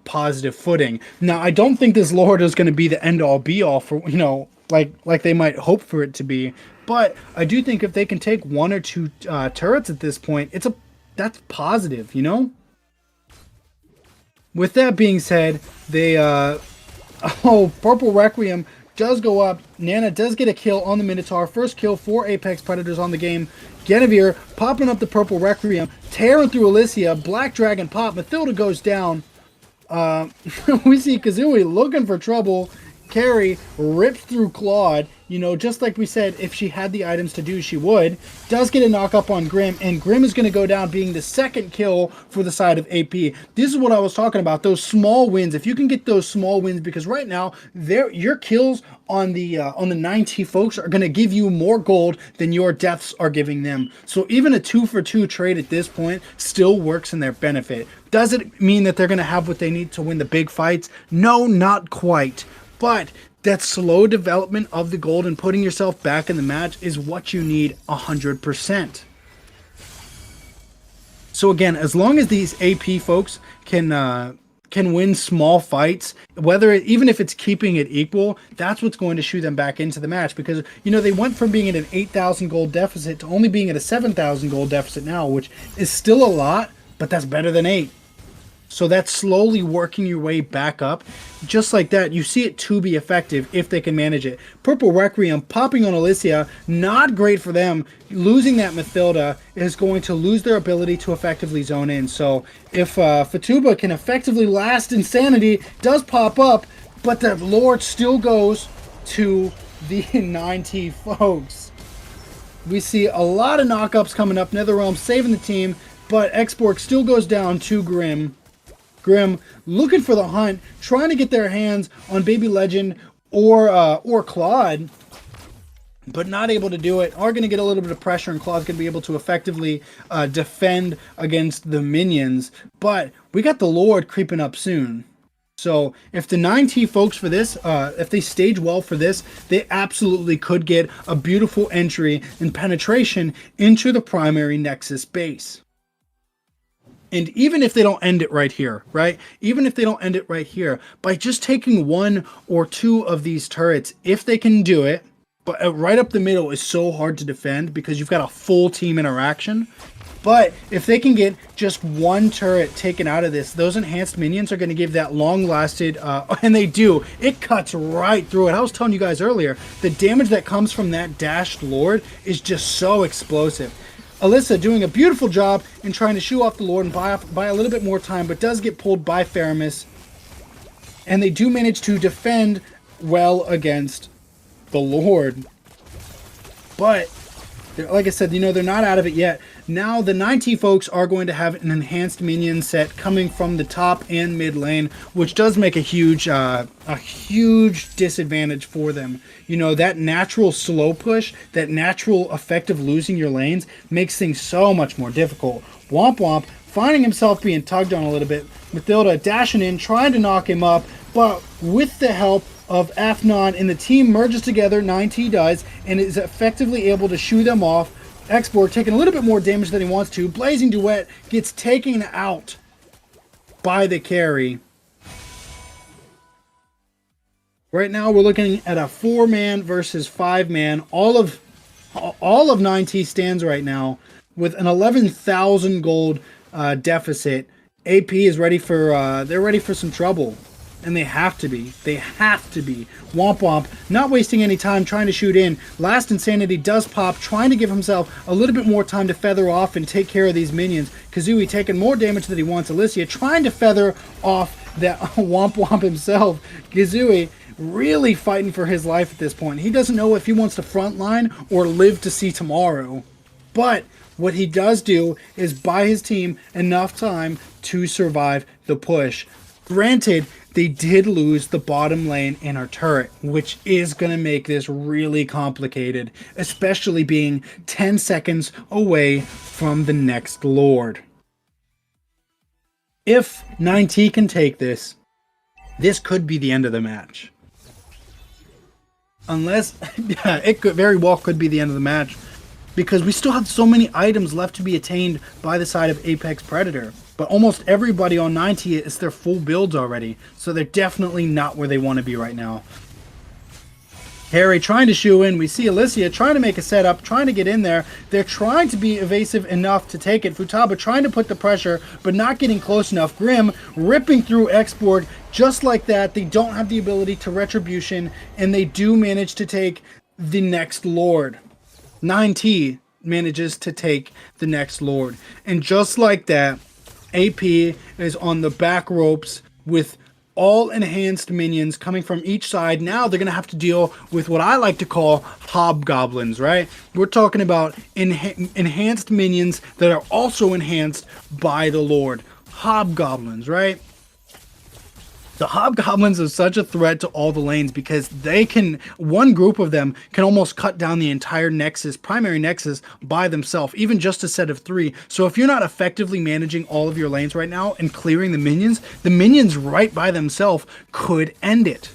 positive footing. Now, I don't think this Lord is going to be the end-all be-all for, you know, like they might hope for it to be. But I do think if they can take one or two turrets at this point, that's positive, you know? With that being said, they, Purple Requiem does go up. Nana does get a kill on the Minotaur. First kill for Apex Predators on the game. Guinevere popping up the Purple Requiem, tearing through Alicia. Black Dragon pop. Mathilda goes down. We see Kazooie looking for trouble. Carrie rips through Claude. You know, just like we said, if she had the items to do, she would. Does get a knock up on Grim, and Grim is going to go down being the second kill for the side of AP. This is what I was talking about, those small wins. If you can get those small wins, because right now, your kills on the 9T folks are going to give you more gold than your deaths are giving them. So even a 2-for-2 trade at this point still works in their benefit. Does it mean that they're going to have what they need to win the big fights? No, not quite. But that slow development of the gold and putting yourself back in the match is what you need 100%. So again, as long as these AP folks can win small fights, even if it's keeping it equal, that's what's going to shoot them back into the match. Because, you know, they went from being at an 8,000 gold deficit to only being at a 7,000 gold deficit now, which is still a lot, but that's better than 8. So that's slowly working your way back up. Just like that, you see it to be effective if they can manage it. Purple Requiem popping on Alicia, not great for them. Losing that Mathilda is going to lose their ability to effectively zone in. So if Fatuba can effectively last Insanity, does pop up, but the Lord still goes to the 9T folks. We see a lot of knockups coming up. NetherRealm saving the team, but Xborg still goes down to Grim. Grim looking for the hunt, trying to get their hands on Baby Legend or Claude, but not able to do it. Are going to get a little bit of pressure, and Claude's going to be able to effectively defend against the minions. But we got the Lord creeping up soon. So if the 9T folks for this, if they stage well for this, they absolutely could get a beautiful entry and penetration into the primary Nexus base. And even if they don't end it right here, right? Even if they don't end it right here, by just taking one or two of these turrets, if they can do it, but right up the middle is so hard to defend because you've got a full team interaction. But if they can get just one turret taken out of this, those enhanced minions are going to give that long-lasted, and they do. It cuts right through it. I was telling you guys earlier, the damage that comes from that dashed Lord is just so explosive. Alyssa doing a beautiful job in trying to shoo off the Lord and buy a little bit more time, but does get pulled by Faramis. And they do manage to defend well against the Lord. But like I said, they're not out of it yet. Now the 9T folks are going to have an enhanced minion set coming from the top and mid lane, which does make a huge disadvantage for them. That natural slow push, that natural effect of losing your lanes makes things so much more difficult. Womp Womp finding himself being tugged on a little bit. Mathilda dashing in, trying to knock him up, but with the help of Afnon and the team merges together, 9T does, and is effectively able to shoo them off. Export taking a little bit more damage than he wants to. Blazing Duet gets taken out by the carry. Right now we're looking at a 4-man versus 5-man. All of 9T stands right now with an 11,000 gold deficit. AP is ready for they're ready for some trouble. And they have to be. They have to be. Womp Womp, not wasting any time trying to shoot in. Last Insanity does pop, trying to give himself a little bit more time to feather off and take care of these minions. Kazooie taking more damage than he wants. Alicia trying to feather off that Womp Womp himself. Kazooie really fighting for his life at this point. He doesn't know if he wants to frontline or live to see tomorrow. But what he does do is buy his team enough time to survive the push. Granted, they did lose the bottom lane in our turret, which is going to make this really complicated, especially being 10 seconds away from the next Lord. If 9T can take this, this could be the end of the match. Unless, yeah, it could very well could be the end of the match, because we still have so many items left to be attained by the side of Apex Predator. But almost everybody on 9T is their full builds already, so they're definitely not where they want to be right now. Harry trying to shoo in. We see Alicia trying to make a setup, trying to get in there. They're trying to be evasive enough to take it. Futaba trying to put the pressure, but not getting close enough. Grim ripping through Export just like that. They don't have the ability to Retribution, and they do manage to take the next Lord. 9T manages to take the next Lord. And just like that, AP is on the back ropes with all enhanced minions coming from each side. Now they're going to have to deal with what I like to call hobgoblins, right? We're talking about enhanced minions that are also enhanced by the Lord. Hobgoblins, right? The hobgoblins are such a threat to all the lanes because they can, one group of them can almost cut down the entire nexus, primary nexus by themselves, even just a set of 3. So if you're not effectively managing all of your lanes right now and clearing the minions right by themselves could end it.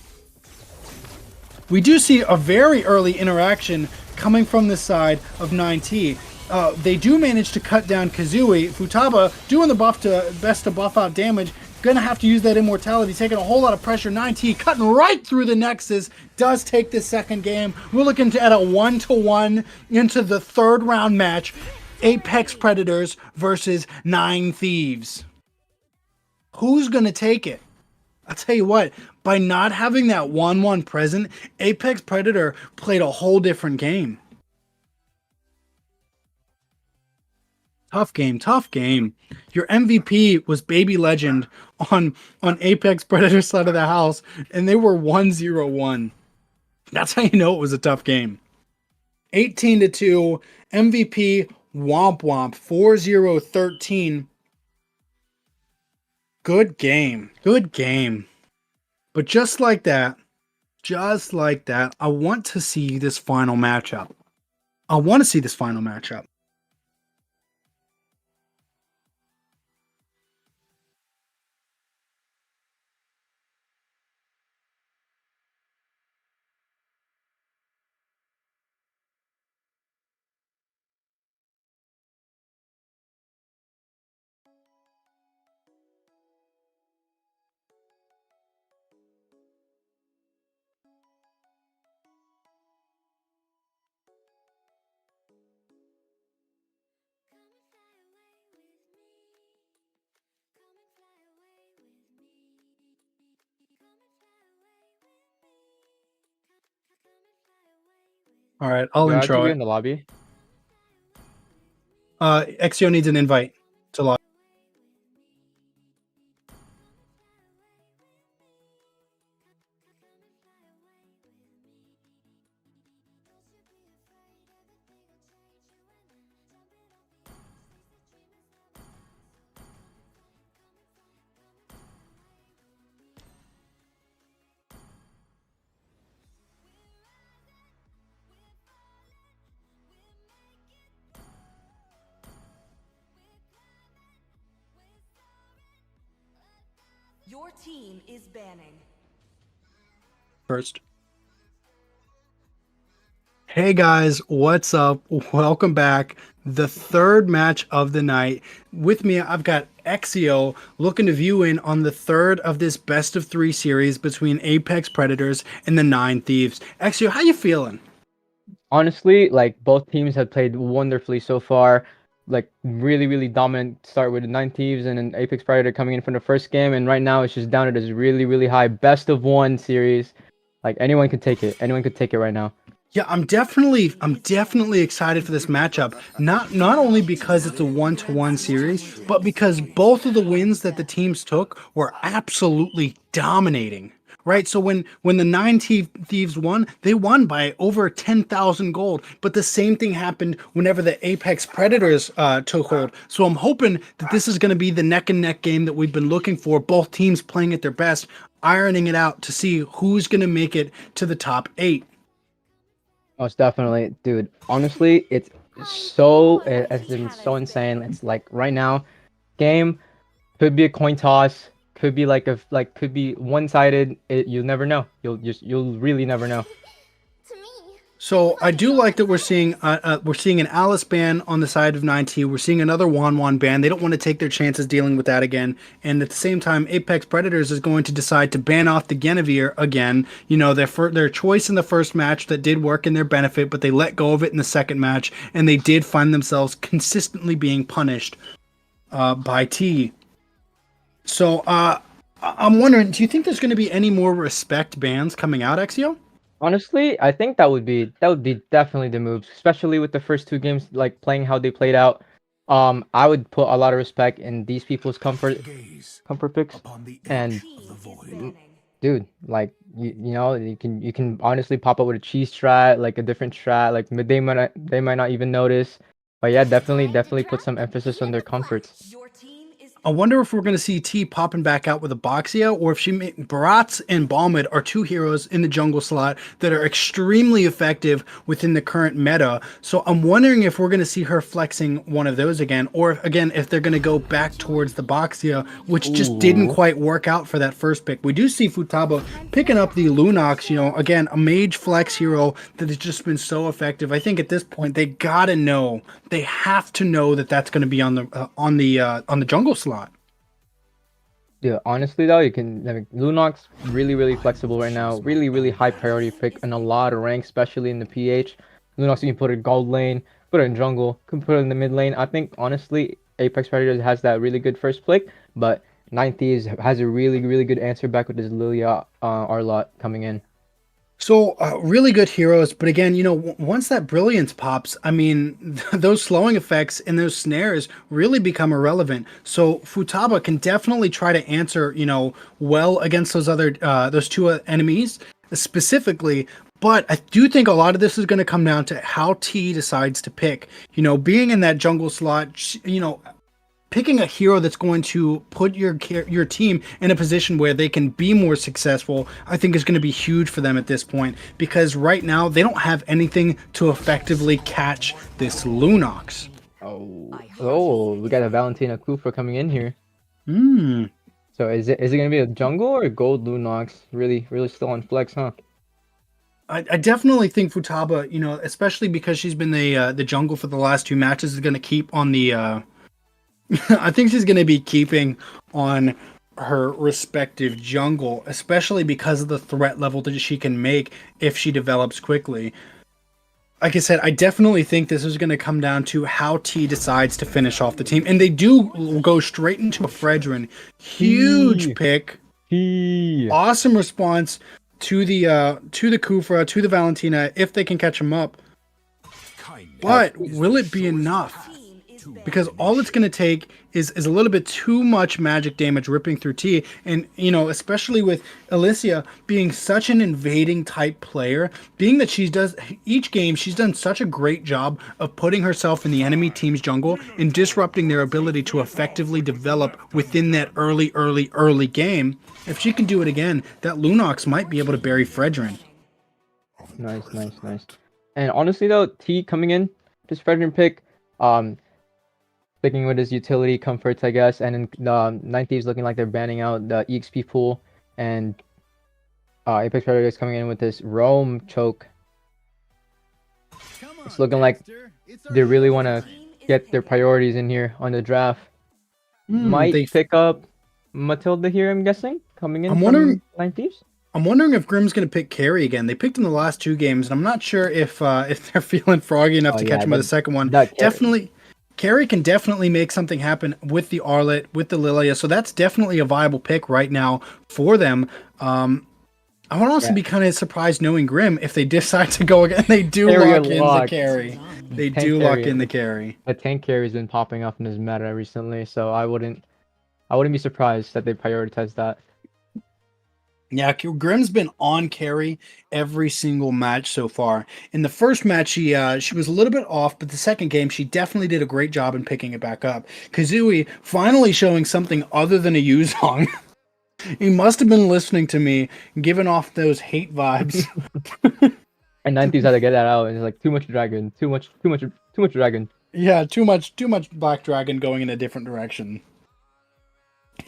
We do see a very early interaction coming from the side of 9T. They do manage to cut down Kazooie. Futaba doing the best to buff out damage. Gonna have to use that immortality, taking a whole lot of pressure. 9T cutting right through the Nexus, does take the second game. We're looking at a 1-1 into the 3rd round match. Apex Predators versus 9 Thieves. Who's gonna take it? I'll tell you what, by not having that 1-1 present, Apex Predator played a whole different game. Tough game, tough game. Your MVP was Baby Legend on Apex Predator side of the house, and they were 1-0-1. That's how you know it was a tough game. 18-2, MVP Womp Womp, 4-0-13. Good game, good game. But just like that, I want to see this final matchup. All right, I'll Do I have to intro be it. in the lobby? Exio needs an invite to log. Your team is banning. First. Hey guys, what's up? Welcome back. The third match of the night. With me, I've got Exio looking to view in on the third of this best of 3 series between Apex Predators and the 9 Thieves. Exio, how you feeling? Honestly, like both teams have played wonderfully so far. Like really dominant start with the 9 Thieves and an Apex Predator coming in from the first game, and right now it's just down to this really high best of 1 series. Like anyone could take it. Anyone could take it right now. Yeah, I'm definitely excited for this matchup. Not only because it's a 1-to-1 series, but because both of the wins that the teams took were absolutely dominating. Right? So when the 9 Thieves won, they won by over 10,000 gold. But the same thing happened whenever the Apex Predators took hold. So I'm hoping that this is going to be the neck and neck game that we've been looking for. Both teams playing at their best, ironing it out to see who's going to make it to the top 8. Most definitely, dude. Honestly, it's been so insane. It's like right now, game could be a coin toss, could be could be one-sided. You'll never know. You'll really never know. So I do like that we're seeing an Alice ban on the side of 9T. We're seeing another Wan ban. They don't want to take their chances dealing with that again. And at the same time, Apex Predators is going to decide to ban off the Guinevere again. You know, their choice in the first match that did work in their benefit, but they let go of it in the second match, and they did find themselves consistently being punished by T. So I'm wondering, do you think there's going to be any more respect bans coming out, Exio? Honestly, I think that would be definitely the move, especially with the first 2 games like playing how they played out. I would put a lot of respect in these people's comfort picks, and dude, like you know, you can honestly pop up with a cheese strat, like a different strat, like they might not even notice. But yeah, definitely put some emphasis on their comforts. I wonder if we're going to see T popping back out with a Boxia, or if Barats and Balmid are 2 heroes in the jungle slot that are extremely effective within the current meta. So I'm wondering if we're going to see her flexing one of those again, or again, if they're going to go back towards the Boxia, which just didn't quite work out for that first pick. We do see Futaba picking up the Lunox, you know, again, a mage flex hero that has just been so effective. I think at this point, they have to know that that's going to be on the jungle slot. Yeah, honestly though, Lunox really flexible right now. Really high priority pick in a lot of ranks, especially in the PH. Lunox, you can put it in gold lane, put it in jungle, can put it in the mid lane. I think honestly, Apex Predators has that really good first pick, but 9 Thieves has a really good answer back with his Lilia Arlott coming in. So really good heroes, but again, you know, once that brilliance pops, I mean, those slowing effects and those snares really become irrelevant. So Futaba can definitely try to answer, you know, well against those 2 enemies specifically. But I do think a lot of this is going to come down to how T decides to pick. You know, being in that jungle slot, you know, picking a hero that's going to put your team in a position where they can be more successful, I think is going to be huge for them at this point, because right now they don't have anything to effectively catch this Lunox. Oh, we got a Valentina Kufa coming in here. So is it going to be a jungle or a gold Lunox? Really still on flex, huh? I definitely think Futaba, you know, especially because she's been the jungle for the last 2 matches, is going to keep on the I think she's going to be keeping on her respective jungle, especially because of the threat level that she can make if she develops quickly. Like I said, I definitely think this is going to come down to how T decides to finish off the team. And they do go straight into a Fredrin. Huge pick. Awesome response to the Kufra, to the Valentina, if they can catch him up. But will it be enough? Because all it's going to take is a little bit too much magic damage ripping through T. And, you know, especially with Alicia being such an invading type player, being that each game, she's done such a great job of putting herself in the enemy team's jungle and disrupting their ability to effectively develop within that early game. If she can do it again, that Lunox might be able to bury Fredrin. Nice. And honestly though, T coming in, this Fredrin pick, sticking with his utility comforts, I guess, and then the 9 Thieves looking like they're banning out the EXP pool, and Apex Predators coming in with this Roam choke. It's looking like they really want to get their priorities in here on the draft. Might pick up Matilda here, I'm guessing, coming in from 9 Thieves. I'm wondering if Grim's going to pick Carry again. They picked him the last 2 games, and I'm not sure if they're feeling froggy enough to catch him with the second one. Definitely. Carry can definitely make something happen with the Arlet, with the Lilia, so that's definitely a viable pick right now for them. I would also be kind of surprised knowing Grim if they decide to go again. They do lock in the Carry. They do lock in the Carry. A tank carry has been popping up in his meta recently, so I wouldn't be surprised that they prioritize that. Yeah, Grim's been on Carry every single match so far. In the first match, she was a little bit off, but the second game, she definitely did a great job in picking it back up. Kazooie finally showing something other than a Yuzong. He must have been listening to me, giving off those hate vibes. And 9 Thieves had to get that out. It's like too much dragon, too much dragon. Yeah, too much black dragon going in a different direction.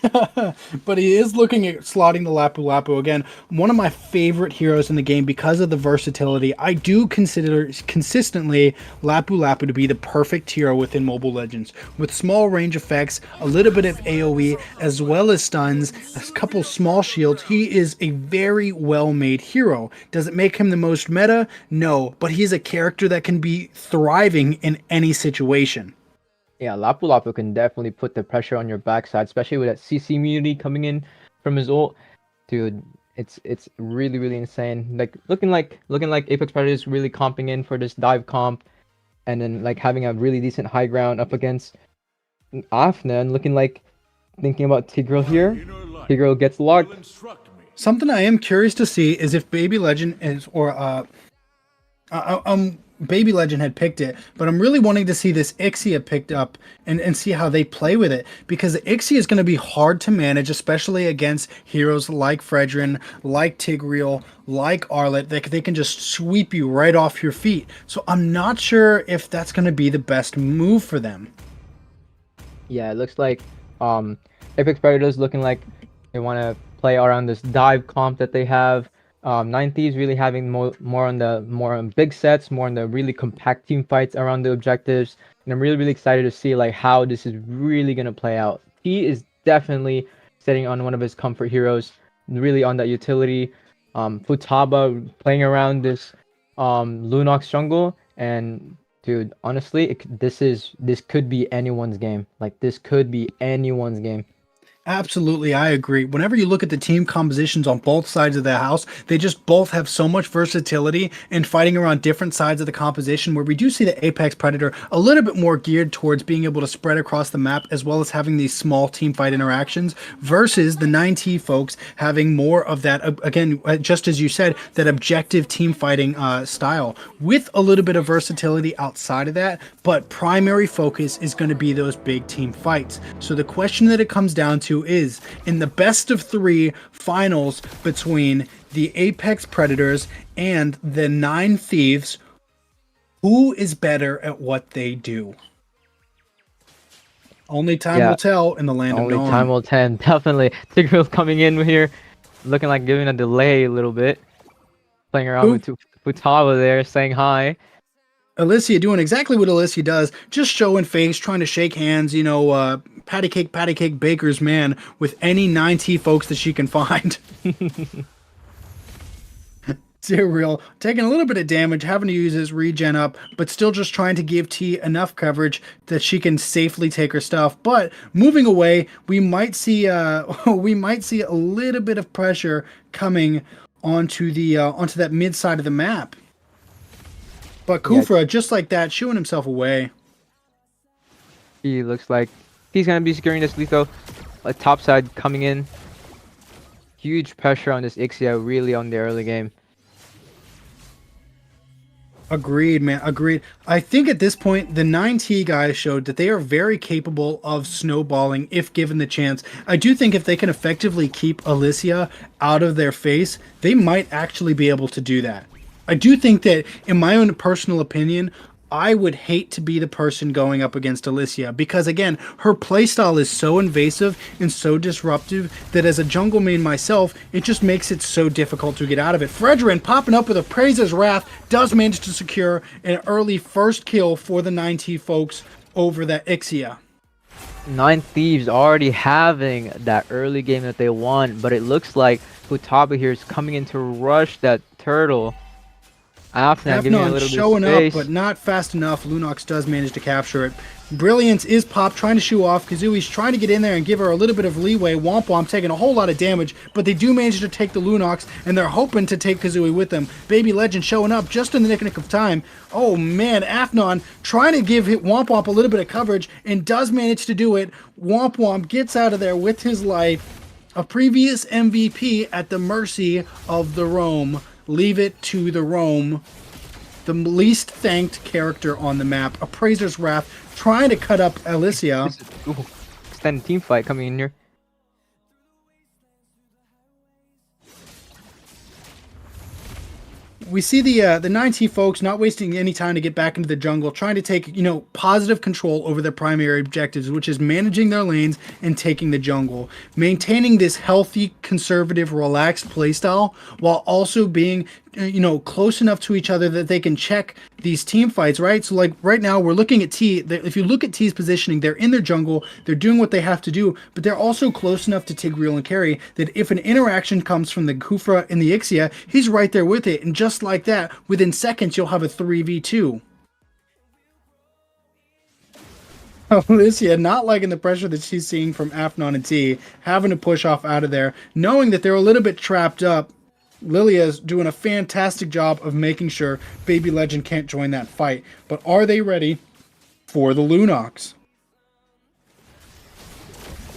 But he is looking at slotting the Lapu Lapu again. One of my favorite heroes in the game because of the versatility. I do consider consistently Lapu Lapu to be the perfect hero within Mobile Legends. With small range effects, a little bit of AoE, as well as stuns, a couple small shields. He is a very well-made hero. Does it make him the most meta? No, but he's a character that can be thriving in any situation. Yeah, Lapu Lapu can definitely put the pressure on your backside, especially with that CC immunity coming in from his ult. Dude, it's really insane. Like looking like Apex Predators really comping in for this dive comp, and then like having a really decent high ground up against Afna, and looking like thinking about Tigreal here. Tigreal gets locked. Something I am curious to see is if Baby Legend is Baby Legend had picked it, but I'm really wanting to see this Ixia picked up and see how they play with it, because the Ixia is going to be hard to manage, especially against heroes like Fredrin, like Tigreal, like Arlet. They can just sweep you right off your feet. So I'm not sure if that's going to be the best move for them. Yeah, it looks like Apex Predators looking like they want to play around this dive comp that they have. 9 Thieves really having more on big sets, more on the really compact team fights around the objectives, and I'm really excited to see like how this is really gonna play out. He is definitely setting on one of his comfort heroes, really on that utility. Futaba playing around this Lunox jungle, and dude, honestly, this could be anyone's game. Like this could be anyone's game. Absolutely, I agree. Whenever you look at the team compositions on both sides of the house, they just both have so much versatility and fighting around different sides of the composition, where we do see the Apex Predator a little bit more geared towards being able to spread across the map, as well as having these small team fight interactions, versus the 9T folks having more of that, again, just as you said, that objective team fighting style, with a little bit of versatility outside of that, but primary focus is going to be those big team fights. So the question that it comes down to is, in the best of 3 finals between the Apex Predators and the 9 Thieves, who is better at what they do? Only time will tell in the land of known. Only time will tell, definitely. Tigreal coming in here, looking like giving a delay a little bit. Playing around with Futaba there, saying hi. Alicia doing exactly what Alicia does, just showing face, trying to shake hands, you know, patty cake, baker's man with any 9T folks that she can find. Tigreal taking a little bit of damage, having to use his regen up, but still just trying to give T enough coverage that she can safely take her stuff. But moving away, we might see a little bit of pressure coming onto that mid side of the map. But Kufra, just like that, shooing himself away. He looks like he's gonna be securing this lethal. Top side coming in. Huge pressure on this Ixia really on the early game. Agreed, man. Agreed. I think at this point, the 9T guys showed that they are very capable of snowballing if given the chance. I do think if they can effectively keep Alicia out of their face, they might actually be able to do that. I do think that, in my own personal opinion, I would hate to be the person going up against Alicia because, again, her playstyle is so invasive and so disruptive that as a jungle main myself, it just makes it so difficult to get out of it. Fredrin popping up with a Praise's Wrath does manage to secure an early first kill for the 9T folks over that Ixia. 9 Thieves already having that early game that they want, but it looks like Futaba here is coming in to rush that turtle. Afnon showing up, but not fast enough. Lunox does manage to capture it. Brilliance is Pop trying to shoot off. Kazui's trying to get in there and give her a little bit of leeway. Womp Womp taking a whole lot of damage, but they do manage to take the Lunox, and they're hoping to take Kazooie with them. Baby Legend showing up just in the nick of time. Oh man, Afnon trying to give Womp Womp a little bit of coverage, and does manage to do it. Womp Womp gets out of there with his life. A previous MVP at the mercy of the Roam. Leave it to the Roam, the least thanked character on the map. Appraiser's Wrath trying to cut up Alicia. Extended team fight coming in here. We see the 9T folks not wasting any time to get back into the jungle, trying to take, positive control over their primary objectives, which is managing their lanes and taking the jungle. Maintaining this healthy, conservative, relaxed playstyle while also being, close enough to each other that they can check these team fights, right? So like right now we're looking at T. If you look at T's positioning, they're in their jungle, they're doing what they have to do, but they're also close enough to Tigreal and Carry that if an interaction comes from the Kufra and the Ixia, he's right there with it. And just like that, within seconds, you'll have a 3v2. Alicia not liking the pressure that she's seeing from Afnon and T, having to push off out of there, knowing that they're a little bit trapped up. Lilia's doing a fantastic job of making sure Baby Legend can't join that fight. But are they ready for the Lunox?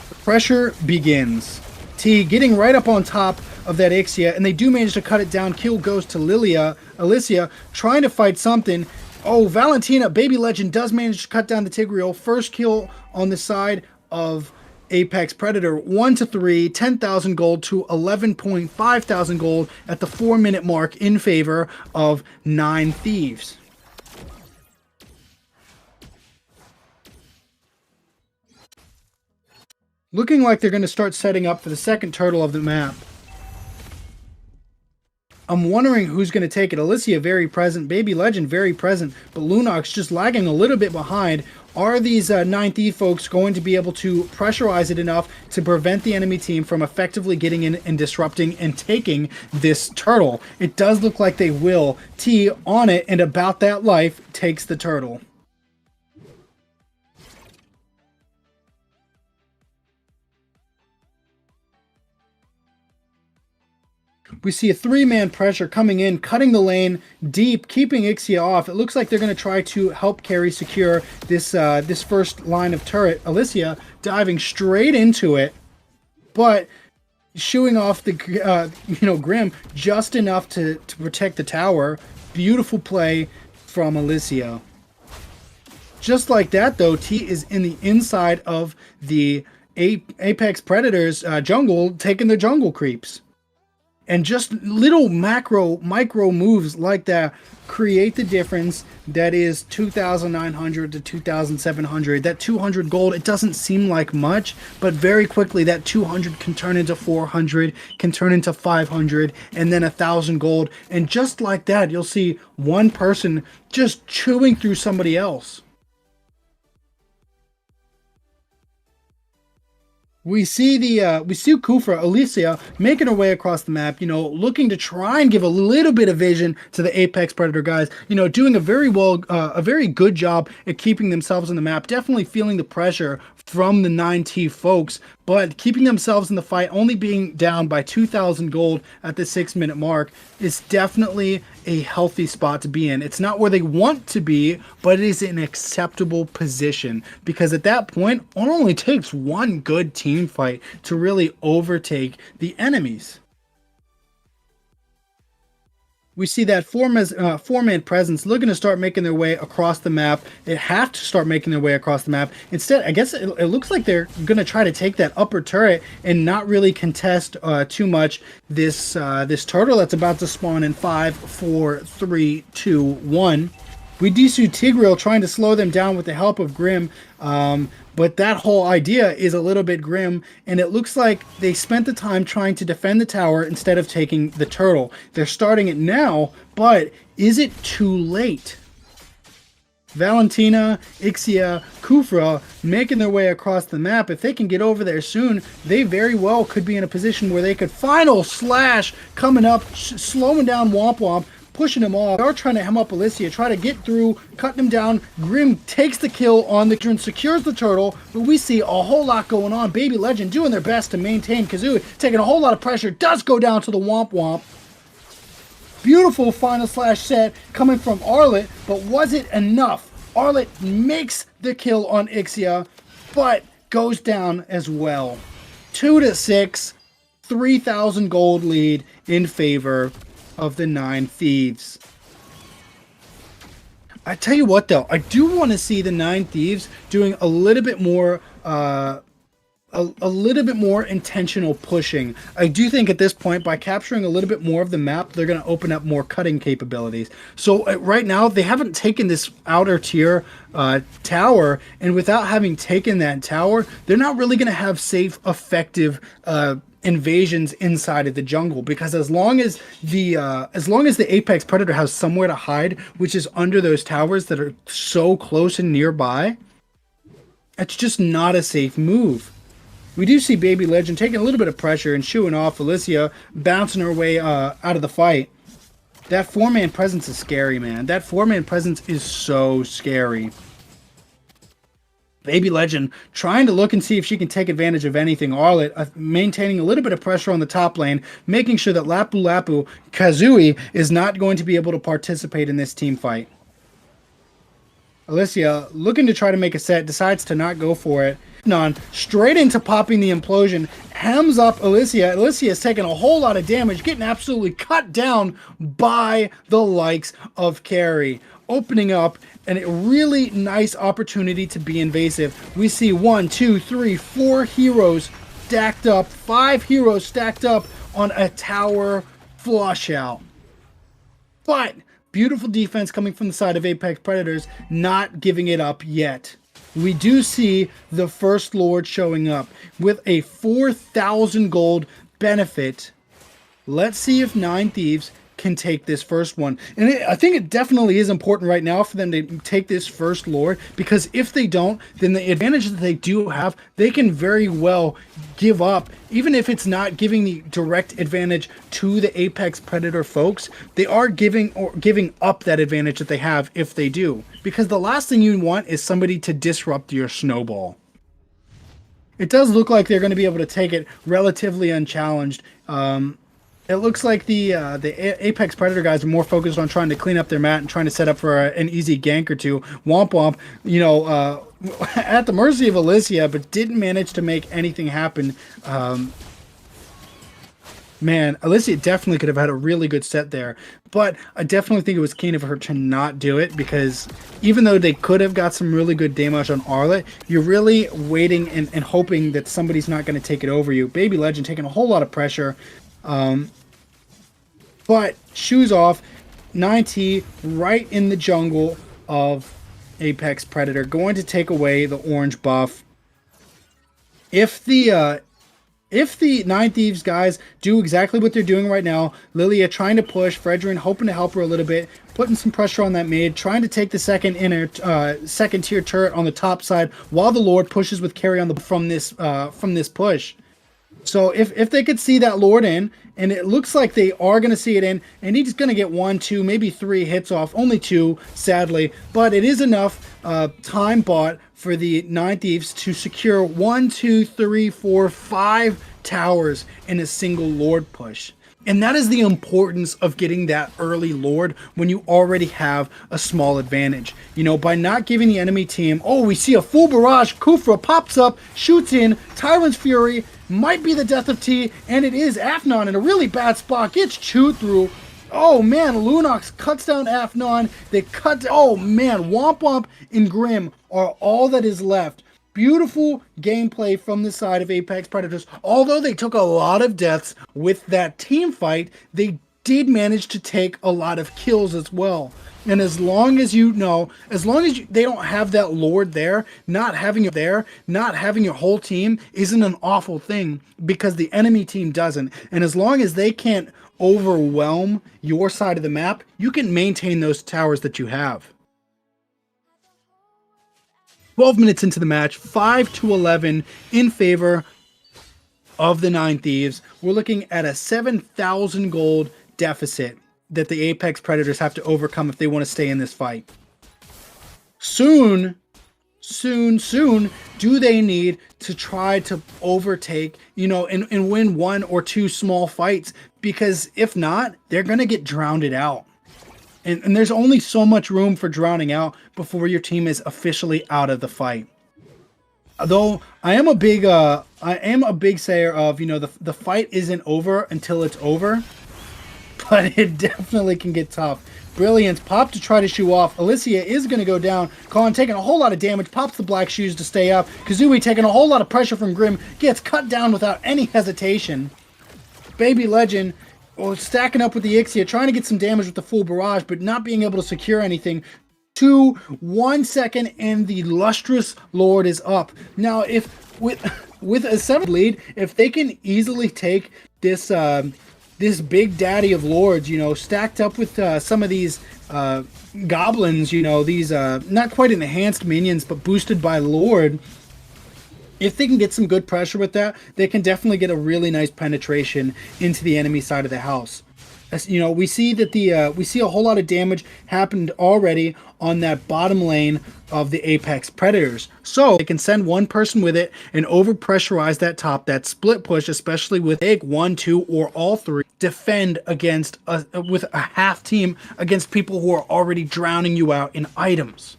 The pressure begins. T getting right up on top of that Ixia, and they do manage to cut it down. Kill goes to Lilia. Alicia trying to fight something. Oh, Valentina, Baby Legend does manage to cut down the Tigreal. First kill on the side of Apex Predator. 1-3, 10,000 gold to 11.5 thousand gold at the 4-minute mark in favor of 9 Thieves. Looking like they're going to start setting up for the second turtle of the map. I'm wondering who's going to take it. Alicia very present, Baby Legend very present, but Lunox just lagging a little bit behind. Are these 9 Thief folks going to be able to pressurize it enough to prevent the enemy team from effectively getting in and disrupting and taking this turtle? It does look like they will. T on it and about that life takes the turtle. We see a 3-man pressure coming in, cutting the lane deep, keeping Ixia off. It looks like they're going to try to help Carry secure this this first line of turret. Alicia diving straight into it, but shooing off the Grim just enough to protect the tower. Beautiful play from Alicia. Just like that, though, T is in the inside of the Apex Predators jungle, taking the jungle creeps. And just little micro moves like that create the difference. That is 2,900 to 2,700. That 200 gold, it doesn't seem like much, but very quickly that 200 can turn into 400, can turn into 500, and then 1,000 gold. And just like that, you'll see one person just chewing through somebody else. We see Kufra, Alicia, making her way across the map, looking to try and give a little bit of vision to the Apex Predator guys, doing a very good job at keeping themselves in the map, definitely feeling the pressure from the 9T folks, but keeping themselves in the fight, only being down by 2,000 gold at the 6-minute mark is definitely a healthy spot to be in. It's not where they want to be, but it is an acceptable position, because at that point, it only takes one good team fight to really overtake the enemies. We see that four-man presence looking to start making their way across the map. They have to start making their way across the map. Instead, I guess it looks like they're going to try to take that upper turret and not really contest too much this turtle that's about to spawn in 5, 4, 3, 2, 1. We do see Tigreal trying to slow them down with the help of Grim, but that whole idea is a little bit grim, and it looks like they spent the time trying to defend the tower instead of taking the turtle. They're starting it now, but is it too late? Valentina, Ixia, Kufra making their way across the map. If they can get over there soon, they very well could be in a position where they could final slash coming up, slowing down Womp Womp, pushing him off. They are trying to hem up Alicia, try to get through, cutting him down. Grim takes the kill on the turn, secures the turtle, but we see a whole lot going on. Baby Legend doing their best to maintain Kazooie, taking a whole lot of pressure, does go down to the Womp Womp. Beautiful final slash set coming from Arlet, but was it enough? Arlet makes the kill on Ixia, but goes down as well. 2-6, 3,000 gold lead in favor of the 9 Thieves. I tell you what though, I do want to see the 9 Thieves doing a little bit more a little bit more intentional pushing. I do think at this point, by capturing a little bit more of the map, they're going to open up more cutting capabilities. So right now, they haven't taken this outer tier tower, and without having taken that tower, they're not really going to have safe, effective invasions inside of the jungle, because as long as the apex predator has somewhere to hide, which is under those towers that are so close and nearby, it's just not a safe move. We do see Baby Legend taking a little bit of pressure and shooing off Alicia, bouncing her way out of the fight. That 4-man presence is scary, man. That 4-man presence is so scary. Baby Legend trying to look and see if she can take advantage of anything. Arlet maintaining a little bit of pressure on the top lane, making sure that Lapu Lapu Kazooie is not going to be able to participate in this team fight. Alicia looking to try to make a set, decides to not go for it. Straight into popping the implosion, hems up Alicia. Alicia is taking a whole lot of damage, getting absolutely cut down by the likes of Carrie, opening up a really nice opportunity to be invasive. We see 1, 2, 3, 4 heroes stacked up, 5 heroes stacked up on a tower flush out. But beautiful defense coming from the side of Apex Predators, not giving it up yet. We do see the First Lord showing up with a 4,000 gold benefit. Let's see if 9 Thieves can take this first one. And I think it definitely is important right now for them to take this First Lord, because if they don't, then the advantage that they do have, they can very well give up. Even if it's not giving the direct advantage to the Apex Predator folks, they are giving up that advantage that they have if they do. Because the last thing you want is somebody to disrupt your snowball. It does look like they're going to be able to take it relatively unchallenged. It looks like the Apex Predator guys are more focused on trying to clean up their mat and trying to set up for an easy gank or two. Womp Womp, at the mercy of Alicia, but didn't manage to make anything happen. Man, Alicia definitely could have had a really good set there, but I definitely think it was keen of her to not do it, because even though they could have got some really good damage on Arlet, you're really waiting and hoping that somebody's not going to take it over you. Baby Legend taking a whole lot of pressure. But shoes off, 9T right in the jungle of Apex Predator, going to take away the orange buff. If the 9 Thieves guys do exactly what they're doing right now, Lilia trying to push, Fredrin hoping to help her a little bit, putting some pressure on that maid, trying to take the second tier turret on the top side, while the Lord pushes with carry on from this push. So if they could see that Lord in, and it looks like they are going to see it in, and he's going to get 1, 2, maybe 3 hits off. Only 2, sadly. But it is enough time bought for the 9 Thieves to secure 1, 2, 3, 4, 5 towers in a single Lord push. And that is the importance of getting that early Lord when you already have a small advantage. You know, by not giving the enemy team, oh, we see a full barrage, Kufra pops up, shoots in, Tyrant's Fury, might be the death of T, and it is Afnon in a really bad spot, gets chewed through. Oh man, Lunox cuts down Afnon, they cut, oh man, Womp Womp and Grim are all that is left. Beautiful gameplay from the side of Apex Predators. Although they took a lot of deaths with that team fight, they did manage to take a lot of kills as well. And as long as you know, they don't have that Lord there, not having it there, not having your whole team isn't an awful thing, because the enemy team doesn't. And as long as they can't overwhelm your side of the map, you can maintain those towers that you have. 12 minutes into the match, 5-11 in favor of the 9 Thieves. We're looking at a 7,000 gold deficit that the Apex Predators have to overcome if they want to stay in this fight. Soon do they need to try to overtake, you know, and win 1 or 2 small fights, because if not, they're going to get drowned out. And there's only so much room for drowning out before your team is officially out of the fight. Though I am a big sayer of, you know, the fight isn't over until it's over, but it definitely can get tough. Brilliance pop to try to shoo off. Alicia is going to go down. Colin taking a whole lot of damage, pops the black shoes to stay up. Kazooie taking a whole lot of pressure from Grim, gets cut down without any hesitation. Baby Legend, well, stacking up with the Ixia, trying to get some damage with the full barrage, but not being able to secure anything. 1 second, and the lustrous Lord is up. Now, if with a 7 lead, if they can easily take this this big daddy of Lords, you know, stacked up with some of these goblins, you know, these not quite enhanced minions, but boosted by Lord. If they can get some good pressure with that, they can definitely get a really nice penetration into the enemy side of the house. As, you know, we see that we see a whole lot of damage happened already on that bottom lane of the Apex Predators. So they can send one person with it and overpressurize that top, that split push, especially with 1, 2, or all 3. Defend against with a half team against people who are already drowning you out in items.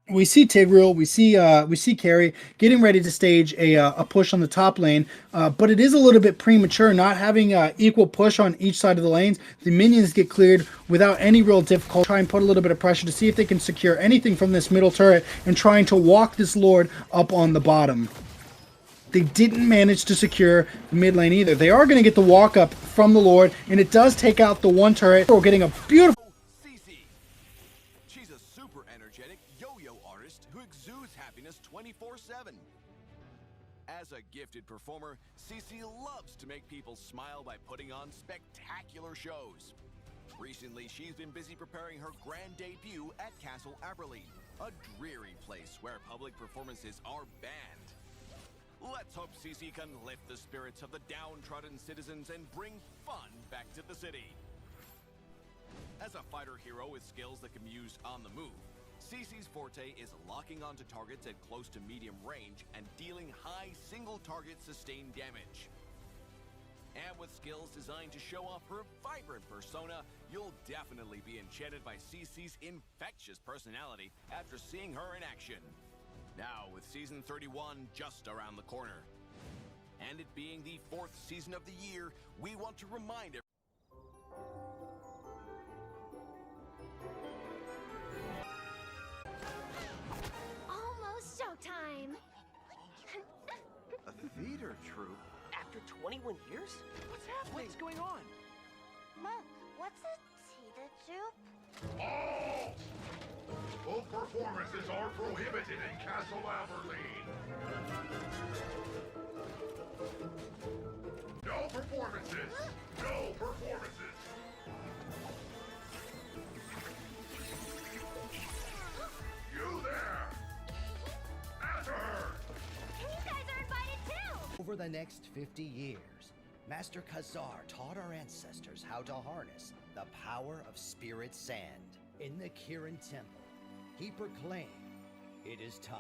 We see Tigreal, we see Carrie getting ready to stage a push on the top lane, but it is a little bit premature, not having equal push on each side of the lanes. The minions get cleared without any real difficulty. Try and put a little bit of pressure to see if they can secure anything from this middle turret, and trying to walk this Lord up on the bottom. They didn't manage to secure the mid lane either. They are going to get the walk up from the Lord, and it does take out the one turret. We're getting a beautiful... She's a super energetic yo-yo artist who exudes happiness 24/7. As a gifted performer, Cece loves to make people smile by putting on spectacular shows. Recently, she's been busy preparing her grand debut at Castle Aberley, a dreary place where public performances are banned. Let's hope Cece can lift the spirits of the downtrodden citizens and bring fun back to the city. As a fighter hero with skills that can be used on the move, Cece's forte is locking onto targets at close to medium range and dealing high single-target sustained damage. And with skills designed to show off her vibrant persona, you'll definitely be enchanted by Cece's infectious personality after seeing her in action. Now, with Season 31 just around the corner, and it being the 4th season of the year, we want to remind everyone. Almost showtime. A theater troupe? After 21 years? What's happening? What's going on? Look, what's a theater troupe? Halt! Both performances are prohibited in Castle Aberley. No performances! No performances! You there! Answer her! You guys are invited too! Over the next 50 years, Master Khazar taught our ancestors how to harness the power of Spirit Sand. In the Kirin Temple, he proclaimed, "It is time